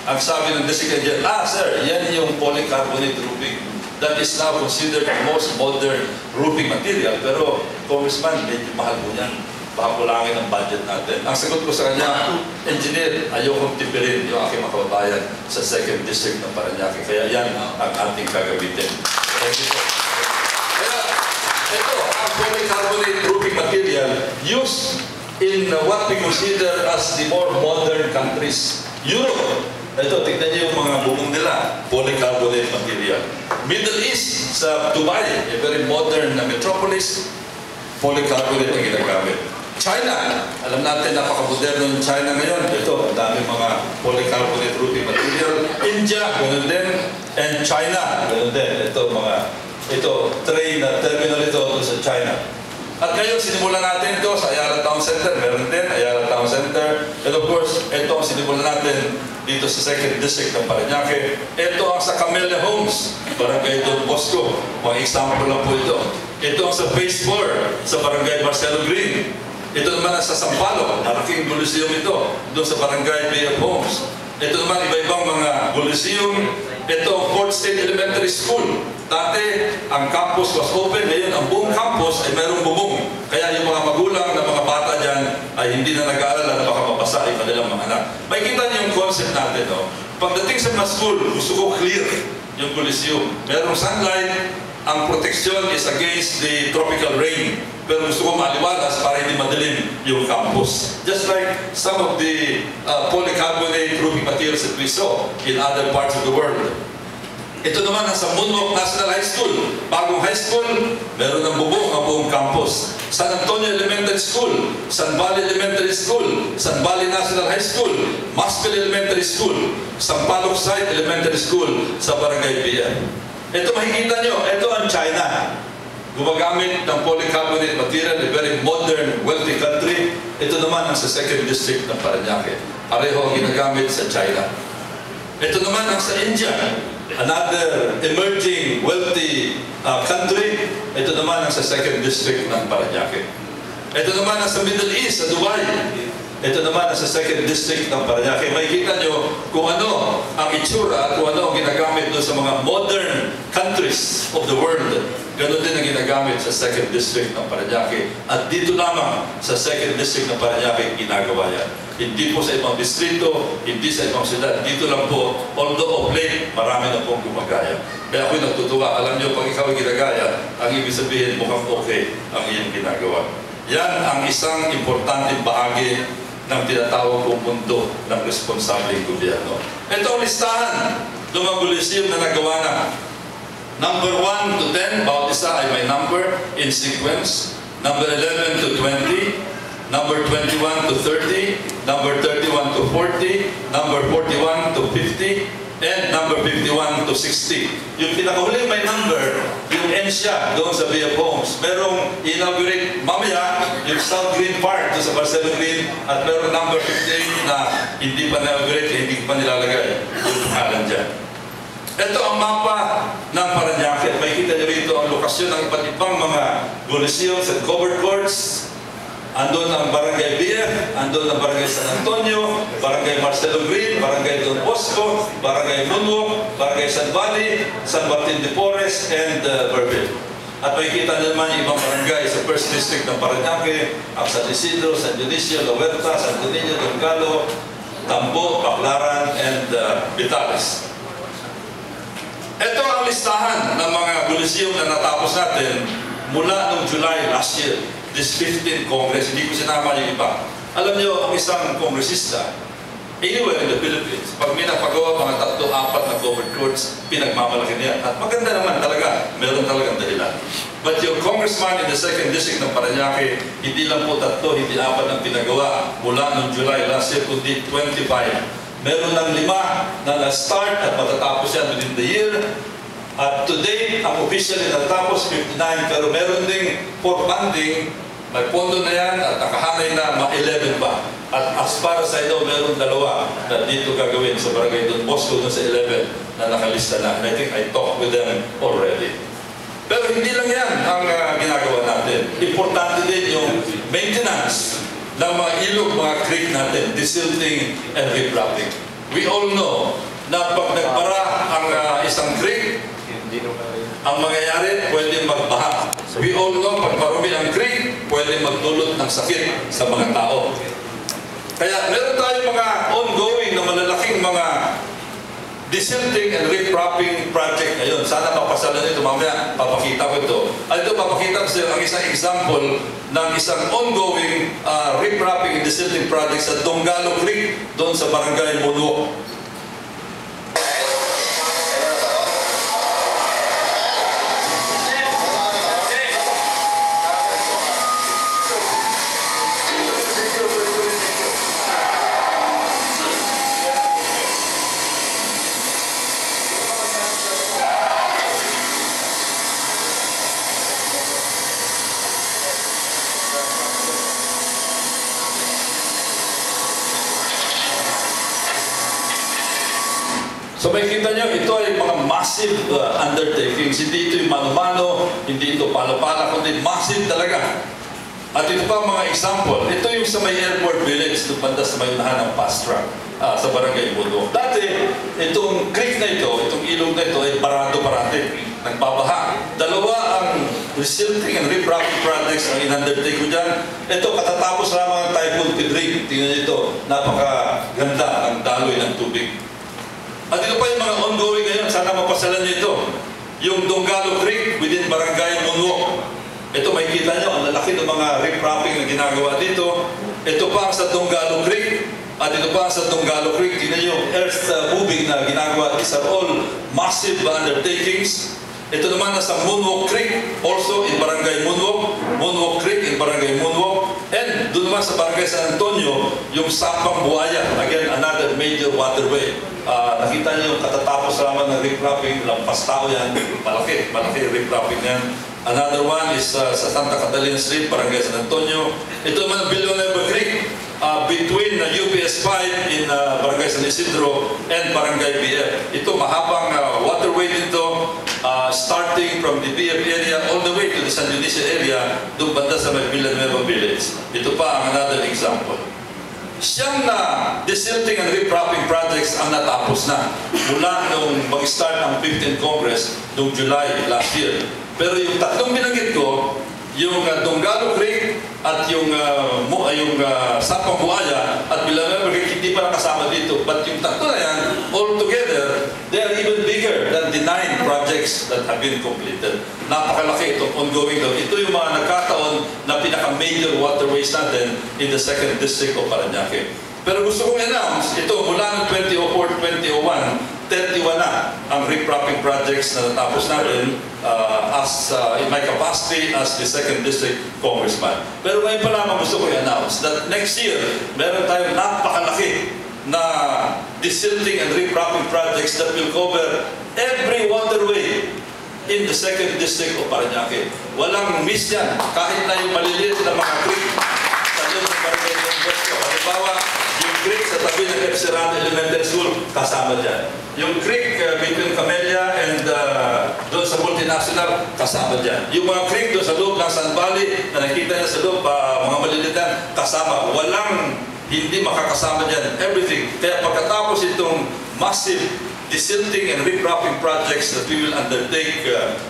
Ang sabi ng district engineer, sir, yan yung polycarbonate roofing. That is now considered the most modern roofing material. Pero, Congressman, medyo mahal po yan. Baka kulangin ang budget natin. Ang sagot ko sa kanya, engineer, ayokong tipirin yung aking mga kababayan sa 2nd District ng Parañaque. Kaya yan ang ating gagamitin. Thank you. Kaya, ito, ang polycarbonate roofing material used in what we consider as the more modern countries. Europe, Ito, tignan niyo yung mga bubong nila, polycarbonate material. Middle East, sa Dubai, a very modern na metropolis, polycarbonate ang ginagamit. China, alam natin napaka-moderno ng China ngayon. Ito, ang dami mga polycarbonate roofing material. India, ganun din. And China, ganun din. Ito, train na terminal ito sa China. At ngayon, sinimulan natin ito sa Ayala Town Center. Meron din, Ayala Town Center. And of course, ito ang sinimulan natin dito sa 2nd District ng Parañaque. Ito ang sa Camellia Homes, Barangay Don Bosco. Mga example lang po ito. Ito ang sa Phase 4 sa Barangay Marcelo Green. Ito naman ang sa Sampaloc, malaking Coliseum ito, doon sa Barangay BF Homes. Ito naman iba-ibang mga Coliseum. Ito ang Fort State Elementary School. Dati, ang campus was open. Ngayon, ang buong campus ay mayroong bubong. Kaya yung mga magulang na mga bata dyan ay hindi na nag-aalala na baka mapasa ay kanilang mga anak. Makikita niyo yung concept natin. No? Pagdating sa mga school, gusto ko clear yung Coliseum. Merong sunlight. Ang protection is against the tropical rain. Pero gusto ko maliwalas para hindi madilim yung campus. Just like some of the polycarbonate roofing materials that we saw in other parts of the world. Ito naman nasa Moonwalk National High School. Bagong high school, meron ng bubong ang buong campus. San Antonio Elementary School, San Valley Elementary School, San Valley National High School, Maxwell Elementary School, Sampaloc Site Elementary School sa Barangay Pia. Ito makikita nyo, ito ang China. Gumagamit ng polycarbonate material, a very modern, wealthy country. Ito naman ang sa 2nd District ng Parañaque. Pareho ang ginagamit sa China. Ito naman ang sa India, another emerging, wealthy country. Ito naman ang sa 2nd District ng Parañaque. Ito naman ang sa Middle East, sa Dubai. Ito naman ang sa 2nd District ng Parañaque. Makikita nyo kung ano ang itsura at kung ano ang ginagamit doon sa mga modern countries of the world. Ganon din ang ginagamit sa 2nd District ng Parañaque. At dito lamang sa 2nd District ng Parañaque ginagawa yan. Hindi po sa ibang distrito, hindi sa ibang siyudad. Dito lang po, although of late, marami na pong gumagaya. Kaya ako'y natutuwa. Alam nyo, pag ikaw ay ginagaya, ang ibig sabihin, mukhang okay ang iyong ginagawa. Yan ang isang importanteng bahagi ng tinatawag kong mundo ng responsableng gobyerno. Ito ang listahan ng mga Coliseum na nagawa na. Number 1 to 10, bawat isa ay may number in sequence. Number 11 to 20, number 21 to 30, number 31 to 40, number 41 to 50, and number 51 to 60. Yung pinakahuli may number, yung ENSIA doon sa BF Homes. Merong inaugurate mamaya yung South Green Park doon sa Marcelo Green at merong number 15 na hindi pa na-inaugurate, hindi pa nilalagay yung pangalan dyan. Ito ang mapa ng Parañaque. Makikita niyo rito ang lokasyon ng iba't ibang mga Coliseums and covered courts. Andun ang Barangay BF, andun ang Barangay San Antonio, Barangay Marcelo Green, Barangay Don Bosco, Barangay Moonwalk, Barangay San Valley, San Martin de Porres, and Berville. At makikita niyo naman yung ibang barangay sa 1st District ng Parañaque, ang San Isidro, San Dionisio, La Huerta, Santo Niño, Don Galo, Tambo, Baclaran, and Vitales. Ito ang listahan ng mga Coliseum na natapos natin mula noong July last year. This 15th Congress, hindi ko sinama yung iba. Alam niyo, ang isang kongresista, anywhere in the Philippines, pag may napagawa mga 3-4 na covered courts, pinagmamalaki niya. At maganda naman talaga, meron talagang dahilan. But yung congressman in the 2nd District ng Parañaque, hindi lang po 3, hindi 4 ang pinagawa mula noong July last year, kundi 25. Meron ng 5 na na-start at matatapos yan within the year. At today, ang officially natapos 59, pero meron ding for funding, may pondo na yan at nakahanay na ma-11 pa. At as para sa ito, meron 2 na dito gagawin sa Barangay Don Bosco doon sa 11 na nakalista na. And I think I talked with them already. Pero hindi lang yan ang ginagawa natin. Importante din yung maintenance ng mga ilog, mga creek natin, desilting and ripraping. We all know na pag nagbara ang isang creek, ang mangyayari, pwede magbaha. We all know, pag marumi ang creek, pwede magdulot ng sakit sa mga tao. Kaya meron tayong mga ongoing na malalaking mga desilting and ripraping project ngayon. Sana mapasalan ito. Mamaya, papakita ko ito. Ito, papakita ko sa ang isang example ng isang ongoing ripraping and desilting project sa Donggalo Creek, doon sa Barangay Moonwalk. So makikita nyo, ito ay mga massive undertakings. Hindi ito yung mano-mano, hindi ito pala-pala, kundi massive talaga. At ito pa mga example. Ito yung sa may airport village, ito banda sa may unahan ng fast track sa barangay Mundo. Dati, itong creek na ito, itong ilog na ito ay barado parati. Nagbabaha. Dalawa ang resilting and reproductive projects ang in-undertake ko dyan. Ito, katatapos lamang ang Typhoon Pedrig. Tingnan nyo ito, napakaganda ang daloy ng tubig. At ito pa yung mga ongoing ngayon, sana mapasalan nyo ito. Yung Donggalo Creek within Barangay Munwok. Ito makikita nyo, ang lalaki ng mga riprapping na ginagawa dito. Ito pa sa Donggalo Creek. At ito pa sa Donggalo Creek, tingnan nyo, earth moving na ginagawa. These are all massive undertakings. Ito naman sa Munwok Creek, also in Barangay Munwok. Munwok Creek in Barangay Munwok. And doon naman sa Barangay San Antonio, yung Sapang Buaya. Again, another major waterway. Nakita niyo yung katatapos naman ng riprapping, lampas tao yan, malaki riprapping yan. Another one is sa Santa Catalina Street, Barangay San Antonio. Ito naman Villanueva Creek, between UPS 5 in Barangay San Isidro and Barangay BF. Ito mahabang waterway dito, starting from the BF area all the way to the San Dionisio area, doon banda sa may Villanueva Village. Ito pa ang another example. Siyang na desilting and repropping projects ang natapos na mula nung mag-start ang 15th Congress noong July last year. Pero yung tatlong binanggit ko, yung Donggalo Creek at yung Sapang Buaya at Villanueva Creek, hindi pa nakasama dito. But yung tatlo na yan, all together, they are even bigger than the 9 projects that have been completed. Napakalaki itong ongoing daw. Ito yung mga nagkataon na pinaka-major waterways natin in the 2nd District of Parañaque. Pero gusto kong announce, ito mula ng 2004-2001, 31 na ang repropping projects na natapos natin in my capacity as the 2nd District Congressman. Pero ngayon pa lamang gusto ko i-announce that next year, meron tayong napakalaki na desilting and repropping projects that will cover every waterway in the 2nd District of Parañaque. Walang miss yan, kahit na yung maliliit na mga creek sa loob ng Barangay Don Bosco. Halimbawa, yung creek sa tabi ng F. Serrano Elementary School, kasama dyan. Yung creek between Camellia and doon sa Multinational, kasama dyan. Yung mga creek doon sa loob ng San Valley, na nakita niya sa loob, mga maliliit na, kasama. Walang hindi makakasama dyan. Everything. Kaya pagkatapos itong massive desilting and repropping projects that we will undertake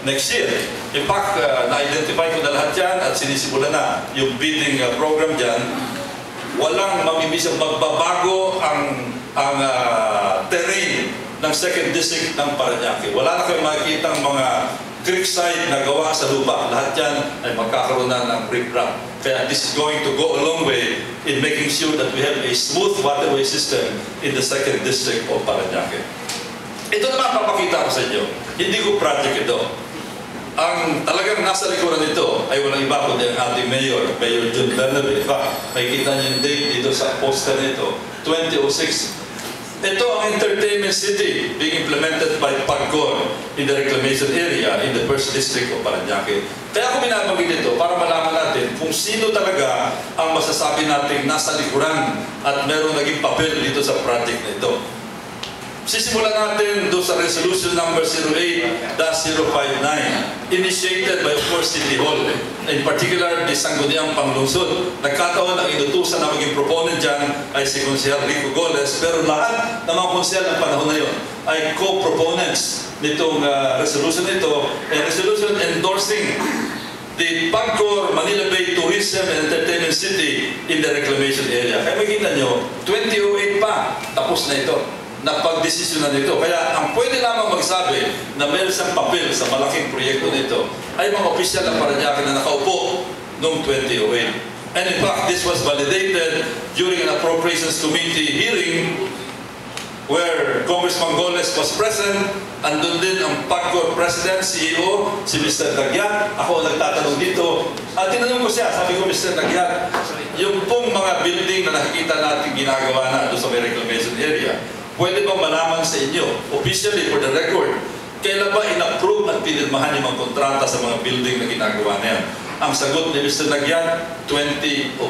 next year. In fact, na-identify ko na lahat yan at sinisimulan na yung bidding program dyan. Walang mamimisang magbabago ang terrain ng 2nd District ng Parañaque. Wala na kayong makikita ang mga creekside na gawa sa lupa. Lahat yan ay magkakaroon na ng riprap. Kaya this is going to go a long way in making sure that we have a smooth waterway system in the 2nd District of Parañaque. Ito naman papakita ko sa inyo. Hindi ko project ito. Ang talagang nasa likuran nito ay walang iba kundi ang ating Mayor John Bernabe. Makikita niyo yung date dito sa poster nito, 2006. Ito ang entertainment city being implemented by PAGCOR in the reclamation area in the 1st District of Parañaque. Kaya ako binabanggit ito para malaman natin kung sino talaga ang masasabi natin nasa likuran at meron naging papel dito sa project na ito. Sisimulan natin doon sa resolution number 08-059 initiated by of course City Hall, in particular di Sangguniang Panglungsod. Nagkataon ang inutusan na maging proponent dyan ay si Konsehal Rico Goles, pero lahat ng mga konsehal ng panahon na yun ay co-proponents nitong resolution nito, a resolution endorsing the PAGCOR Manila Bay Tourism and Entertainment City in the reclamation area. Kaya makikita nyo, 2008 pa, tapos na ito. Napag-desisyon na nito. Kaya ang pwede lamang magsabi na meron siyang papel sa malaking proyekto nito ay mga opisyal ng Parañaque na nakaupo noong 2008. And in fact, this was validated during an Appropriations Committee hearing where Congressman Goles was present. Andun din ang PAGCOR President, CEO, si Mr. Tagyat. Ako nagtatanong dito. At tinanong ko siya, sabi ko, Mr. Tagyat, yung pong mga building na nakikita natin ginagawa na doon sa may reclamation area, pwede bang malaman sa inyo, officially for the record, kailan ba in-approve at pinirmahan yung mga kontrata sa mga building na ginagawa na yan? Ang sagot ni Mr. Nagyan, 2008.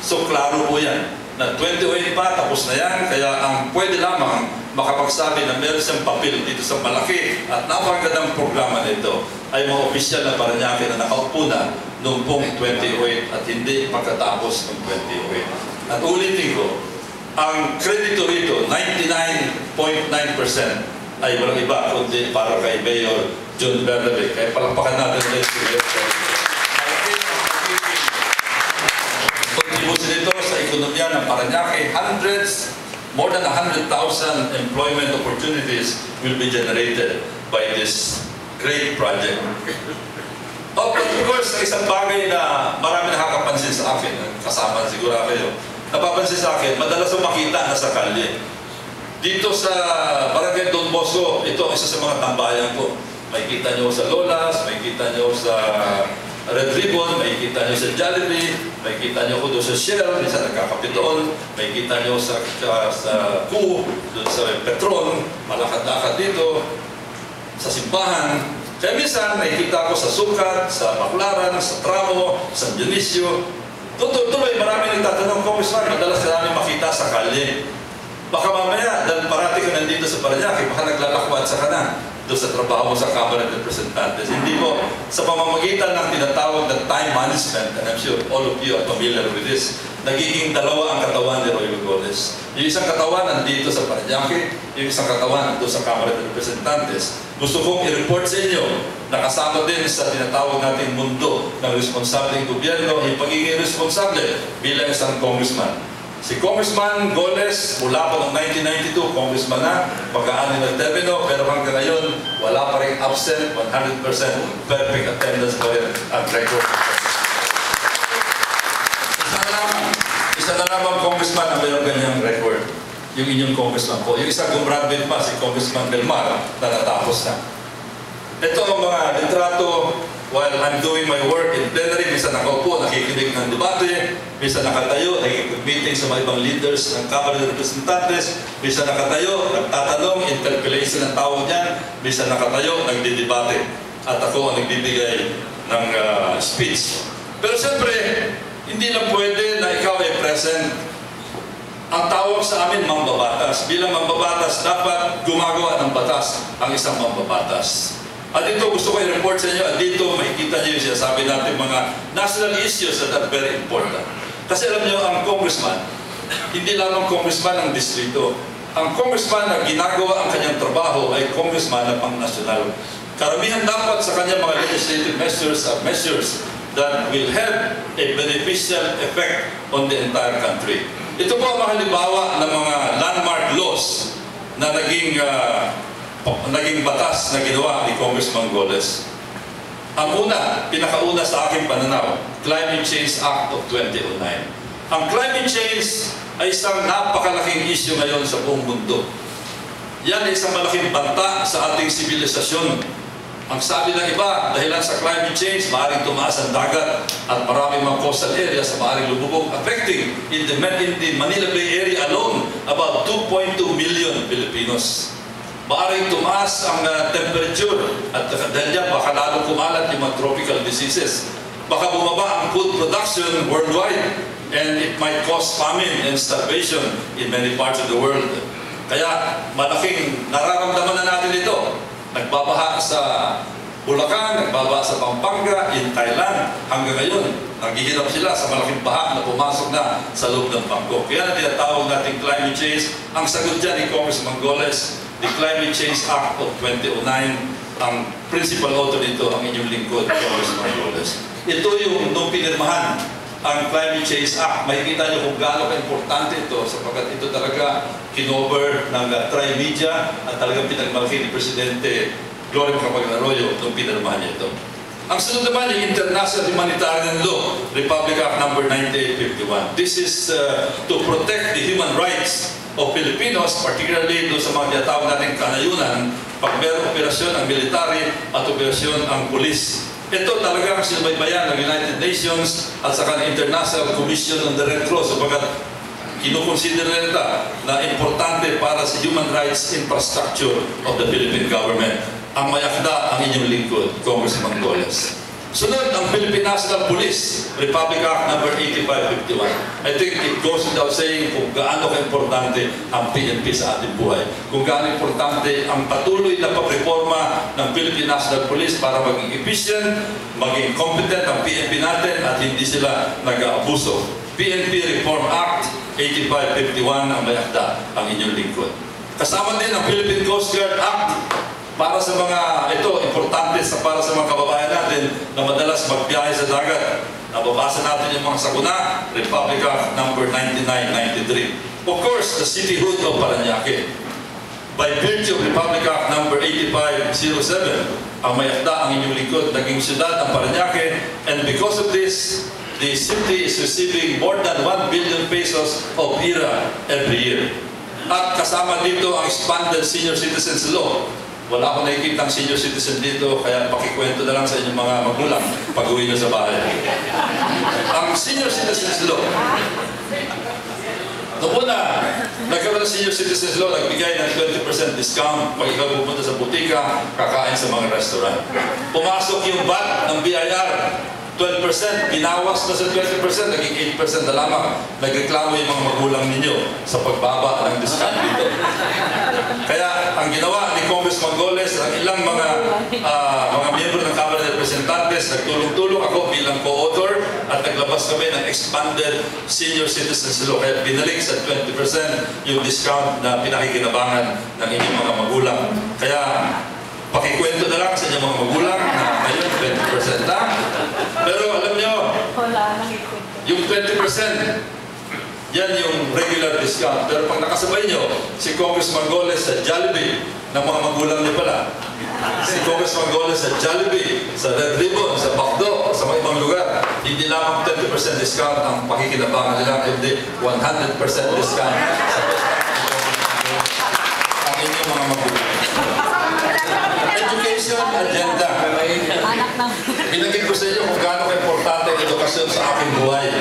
So, klaro po yan. na 28 pa, tapos na yan. Kaya ang pwede lamang makapagsabi na meron siyang papel dito sa malaki at napakagandang programa nito ay mga opisyal na Parañaque na nakaupo na noong pong 28 at hindi pagkatapos ng 28. At ulitin ko, ang kredito rito, 99.9% ay walang iba kundi para kay Mayor John Bernabe. Kaya palakpakan natin ulit si Mayor. Kontribusin nito sa ekonomiya ng Parañaque, more than 100,000 employment opportunities will be generated by this great project. Of course, isang bagay na marami nakakapansin sa akin, kasama siguro kayo, napapansin sa akin, madalas ang makita na sa kalye. Dito sa Barangay Don Bosco, ito ang isa sa mga tambayan ko. May kita nyo sa Lolas, may kita nyo sa Red Ribbon, may kita nyo sa Jollibee, may kita nyo ko doon sa Shell, minsan nagkakapitoon, may kita nyo sa Q, doon sa Petron, malakad-lakad dito, sa simbahan. Kaya minsan, nakikita ko sa Sukat, sa Baclaran, sa Tramo, sa Dionisio. Tuloy, marami nagtatanong, Congressman, madalas ka namin makita sa kalye. Baka mamaya, dahil parati ka nandito sa Parañaque, baka naglalakwat sa kanan doon sa trabaho mo sa Kamara ng Representantes. Hindi po, sa pamamagitan ng tinatawag na time management, and I'm sure all of you are familiar with this, nagiging dalawa ang katawan ni Roy Lugones. Yung isang katawan nandito sa Parañaque, yung isang katawan nandito sa Kamara ng Representantes. Gusto kong i-report sa inyo, nakasama din sa tinatawag nating mundo ng responsableng gobyerno, yung pagiging responsable bilang isang congressman. Si Congressman Goles, mula pa noong 1992, Congressman na, pagkaani ng termino, pero hanggang ngayon, wala pa rin absent, 100% perfect attendance pa rin ang record. Isa na naman Congressman na mayroong ganyang record, yung inyong Congressman po. Yung isa gumraduate pa, si Congressman Belmar, na natapos na. Ito ang mga litrato while I'm doing my work in plenary, minsan nakaupo, nakikinig ng debate, minsan nakatayo, nakikipag-meeting sa mga ibang leaders ng Kamara ng Representantes, minsan nakatayo, nagtatanong, interpellation ang tawag niyan, minsan nakatayo, nagdidebate, at ako ang nagbibigay ng speech. Pero siyempre, hindi lang pwede na ikaw ay present. Ang tawag sa amin, mambabatas. Bilang mambabatas, dapat gumagawa ng batas ang isang mambabatas. At ito gusto ko i-report sa inyo, at dito makikita niyo yung sinasabi natin mga national issues that are very important. Kasi alam niyo, ang congressman, hindi lamang congressman ng distrito. Ang congressman na ginagawa ang kanyang trabaho ay congressman na pang-nasyonal. Karamihan dapat sa kanyang mga legislative measures are measures that will have a beneficial effect on the entire country. Ito po ang mga halimbawa ng mga landmark laws na naging batas na ginawa ni Congressman Goles. Ang una, pinakauna sa aking pananaw, Climate Change Act of 2009. Ang climate change ay isang napakalaking issue ngayon sa buong mundo. Yan ay isang malaking banta sa ating sibilisasyon. Ang sabi ng iba, dahilan sa climate change, maaaring tumaas ang dagat at maraming mga coastal areas na maaaring lububog, affecting in the Manila Bay area alone about 2.2 million Filipinos. Maaaring tumaas ang temperature at dahil yan, baka lalo kumalat yung mga tropical diseases. Baka bumaba ang food production worldwide and it might cause famine and starvation in many parts of the world. Kaya malaking nararamdaman na natin ito. Nagbabaha sa Bulacan, nagbabaha sa Pampanga, in Thailand. Hanggang ngayon, naghihirap sila sa malaking baha na pumasok na sa loob ng Bangkok. Kaya tinatawag natin climate change. Ang sagot dyan ni Congressman Goles, the Climate Change Act of 2009, ang principal author nito, ang inyong lingkod, Congressman Goles. Ito yung nung pinirmahan ang Climate Change Act, makikita niyo kung gaano ka-importante ito sapagkat ito talaga kinover ng tri-media at talagang pinagmalaki ni Presidente Gloria Macapagal Arroyo nung pinirmahan niya ito. Ang sunod naman yung International Humanitarian Law, Republic Act No. 9851. This is to protect the human rights of Filipinos, particularly doon sa mga tinatawag natin kanayunan, pag mayroong operasyon ang military at operasyon ang pulis. Ito talagang sinubaybayan ng United Nations at saka ng International Commission on the Red Cross sapagkat kinukonsider nila na importante para sa human rights infrastructure of the Philippine government. Ang mayakda ang inyong lingkod, Congressman Goles. Sunod, ang Philippine National Police, Republic Act number 8551. I think it goes without saying kung gaano ka-importante ang PNP sa ating buhay. Kung gaano importante ang patuloy na pagreforma ng Philippine National Police para maging efficient, maging competent ang PNP natin at hindi sila nag-aabuso. PNP Reform Act 8551 ang may akda ang inyong lingkod. Kasama din ang Philippine Coast Guard Act para sa mga, ito, importante para sa mga kababayan natin na madalas magbiyahe sa dagat. Nababasa natin yung mga sakuna, Republic Act number 9993. Of course, the cityhood of Parañaque. By virtue of Republic Act number 8507, ang may akda ang inyong lingkod, naging syudad ang Parañaque, and because of this, the city is receiving more than 1 billion pesos of IRA every year. At kasama dito ang expanded senior citizens law. Wala akong nakikita ang senior citizen dito, kaya pakikwento na lang sa inyong mga magulang pag-uwi nyo sa bahay. Ang senior citizens law, noong una, nagkaroon ng senior citizens law, nagbigay ng 20% discount pag ikaw pupunta sa butika, kakain sa mga restaurant. Pumasok yung VAT ng BIR, 12%, binawas na sa 20%, naging 8% na lamang. Nagreklamo yung mga magulang ninyo sa pagbaba ng discount dito. Kaya ang ginawa ni Congressman Goles, ang ilang mga miyembro ng Kamara ng Representantes, nagtulong-tulong ako bilang co-author at naglabas kami ng expanded senior citizens law. Kaya binalik sa 20% yung discount na pinakikinabangan ng inyong mga magulang. Kaya pakikwento na lang sa inyong mga magulang na ngayon 20% na. Pero alam nyo, yung 20%, yan yung regular discount. Pero pag nakasabay nyo, si Congressman Goles sa Jollibee, ng mga magulang niyo pala. Si Congressman Goles sa Jollibee, sa Red Ribbon, sa Bacdo, sa mga ibang lugar, hindi lamang 20% discount ang pakikinabangan nila, hindi 100% discount sa ang inyong mga magulang. Education agenda. Binagin ko sa inyo kung gaano ka-importante ang edukasyon sa aking buhay,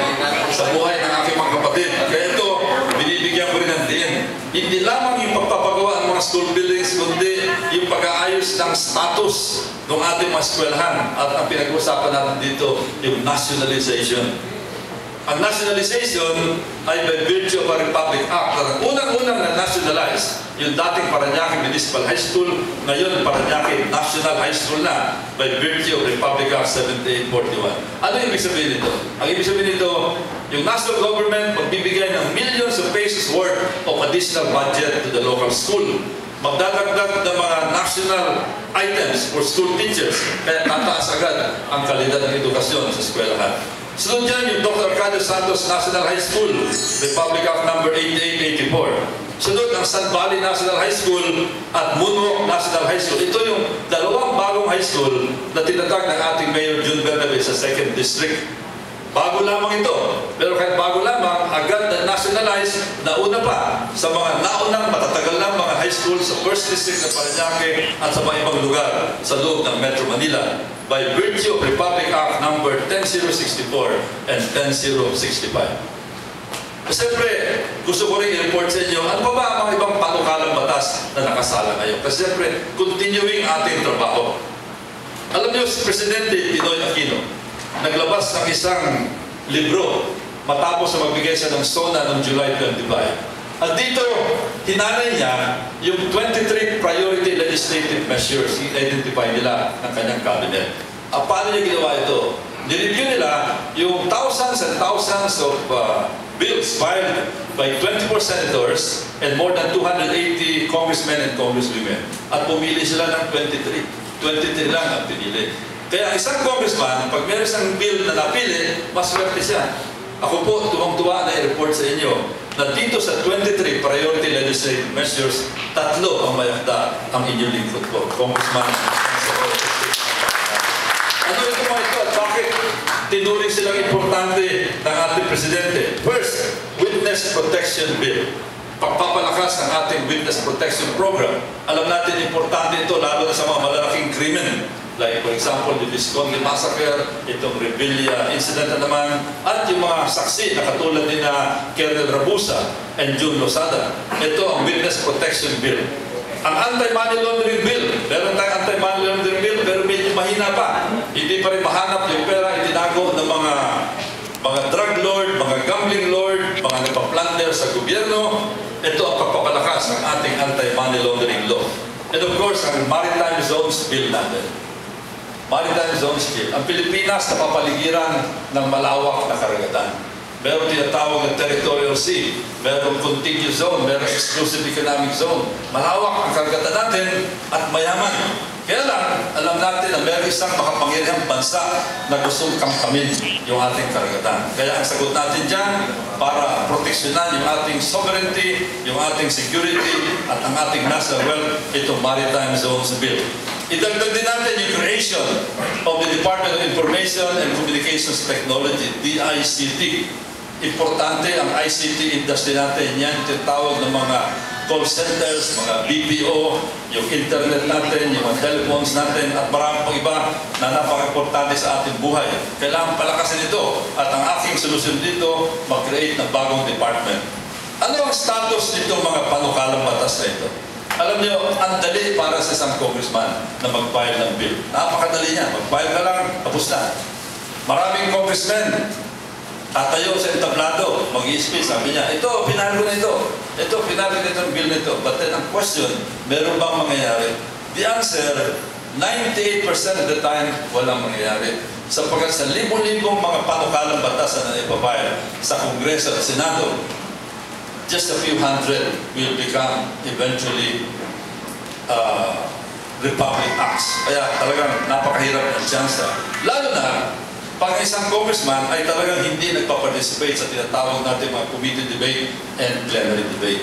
sa buhay ng aking mga kapatid. Kaya ito, binibigyan ko rin ng diin. Hindi lamang yung pagpapagawa ng mga school buildings, kundi yung pag-aayos ng status ng ating mga eskwelahan. At ang pinag-uusapan natin dito, yung nationalization. Ang nationalization ay by virtue of a Republic Act. Ang unang-unang na-nationalize, yung dating Parañaque Municipal High School, ngayon Parañaque National High School na by virtue of Republic Act 7841. Ano yung ibig sabihin nito? Ang ibig sabihin nito, yung national government magbibigay ng millions of pesos worth of additional budget to the local school. Magdadagdag ng mga national items for school teachers, kaya tataas agad ang kalidad ng edukasyon sa eskwelahan. Sunod dyan yung Dr. Arcadio Santos National High School, Republic Act number 8884. Sunod ang San Valley National High School at Muno National High School. Ito yung dalawang bagong high school na tinatag ng ating Mayor June Bernabe sa 2nd District. Bago lamang ito. Pero kahit bago lamang, agad na nationalize, nauna pa sa mga naunang matatagal lang mga high school sa 1st District ng Parañaque at sa mga ibang lugar sa loob ng Metro Manila by virtue of Republic Act number 10064 and 10065. Siyempre, gusto ko rin i-report sa inyo, ano pa ba ang mga ibang panukalang batas na nakasala ngayon? Kasi siyempre, continuing ating trabaho. Alam niyo, si Presidente Tinoy Aquino, naglabas ng isang libro matapos na magbigay siya ng SONA noong July 25. At dito, hinanay niya yung 23 priority legislative measures i-identify nila ng kanyang cabinet. Paano niya ginawa ito? Nireview nila yung thousands and thousands of bills filed by 24 senators and more than 280 congressmen and congresswomen. At pumili sila ng 23. 23 lang ang pinili. Kaya isang congressman, pag meron isang bill na napili, mas swerte siya. Ako po, tuwang-tuwa na i-report sa inyo na dito sa 23 priority legislative measures, 3 ang mayakda ang inyong lingkod ko. Congressman. Ano ito mga ito? At bakit tinuring silang importante ng ating Presidente? First, Witness Protection Bill. Pagpapalakas ng ating Witness Protection Program. Alam natin, importante ito lalo na sa mga malalaking krimen. Like, for example, the Visconti Massacre, itong Rebilla incident na naman, at yung mga saksi na katulad ni na Colonel Rabusa and June Losada. Ito ang Witness Protection Bill. Ang Anti-Money Laundering Bill, meron tayong Anti-Money Laundering Bill, pero medyo mahina pa. Hindi pa rin mahanap order sa gobyerno, ito ang pagpapalakas ng ating anti-money laundering law. And of course, ang Maritime Zones Bill natin. Maritime Zones Bill. Ang Pilipinas napapaligiran ng malawak na karagatan. Meron tinatawag na territorial sea, meron contiguous zone, meron exclusive economic zone. Malawak ang karagatan natin at mayaman. Kaya lang, alam natin na meron isang makapangyarihang bansa na gustong kamkamin yung ating karagatan. Kaya ang sagot natin dyan, para proteksyonan yung ating sovereignty, yung ating security, at ang ating national wealth, itong Maritime Zones Bill. Idagdag din natin yung creation of the Department of Information and Communications Technology, DICT. Importante ang ICT industry natin. Yan tinatawag ng mga call centers, mga BPO, yung internet natin, yung mga telephones natin, at marami pang iba na napaka-importante sa ating buhay. Kailangan palakasin ito. At ang aking solusyon dito, mag-create ng bagong department. Ano ang status nitong mga panukalang batas na ito? Alam niyo, ang dali para sa isang congressman na mag-file ng bill. Napakadali niya. Mag-file ka lang, tapos na. Maraming congressmen tatayo sa entablado, mag-i-speech, sabi niya, ito, pinalo na ito. Ito, pinalo na itong bill na ito. But then, ang question, meron bang mangyayari? The answer, 98% of the time, walang mangyayari. Sapagkat sa libo-libong mga panukalang batas na ipapile sa Kongreso at Senado, just a few hundred will become eventually Republic Acts. Kaya talagang napakahirap ng chance. Lalo na, pag isang congressman ay talagang hindi nagpa-participate sa tinatawag natin mga committee debate and plenary debate.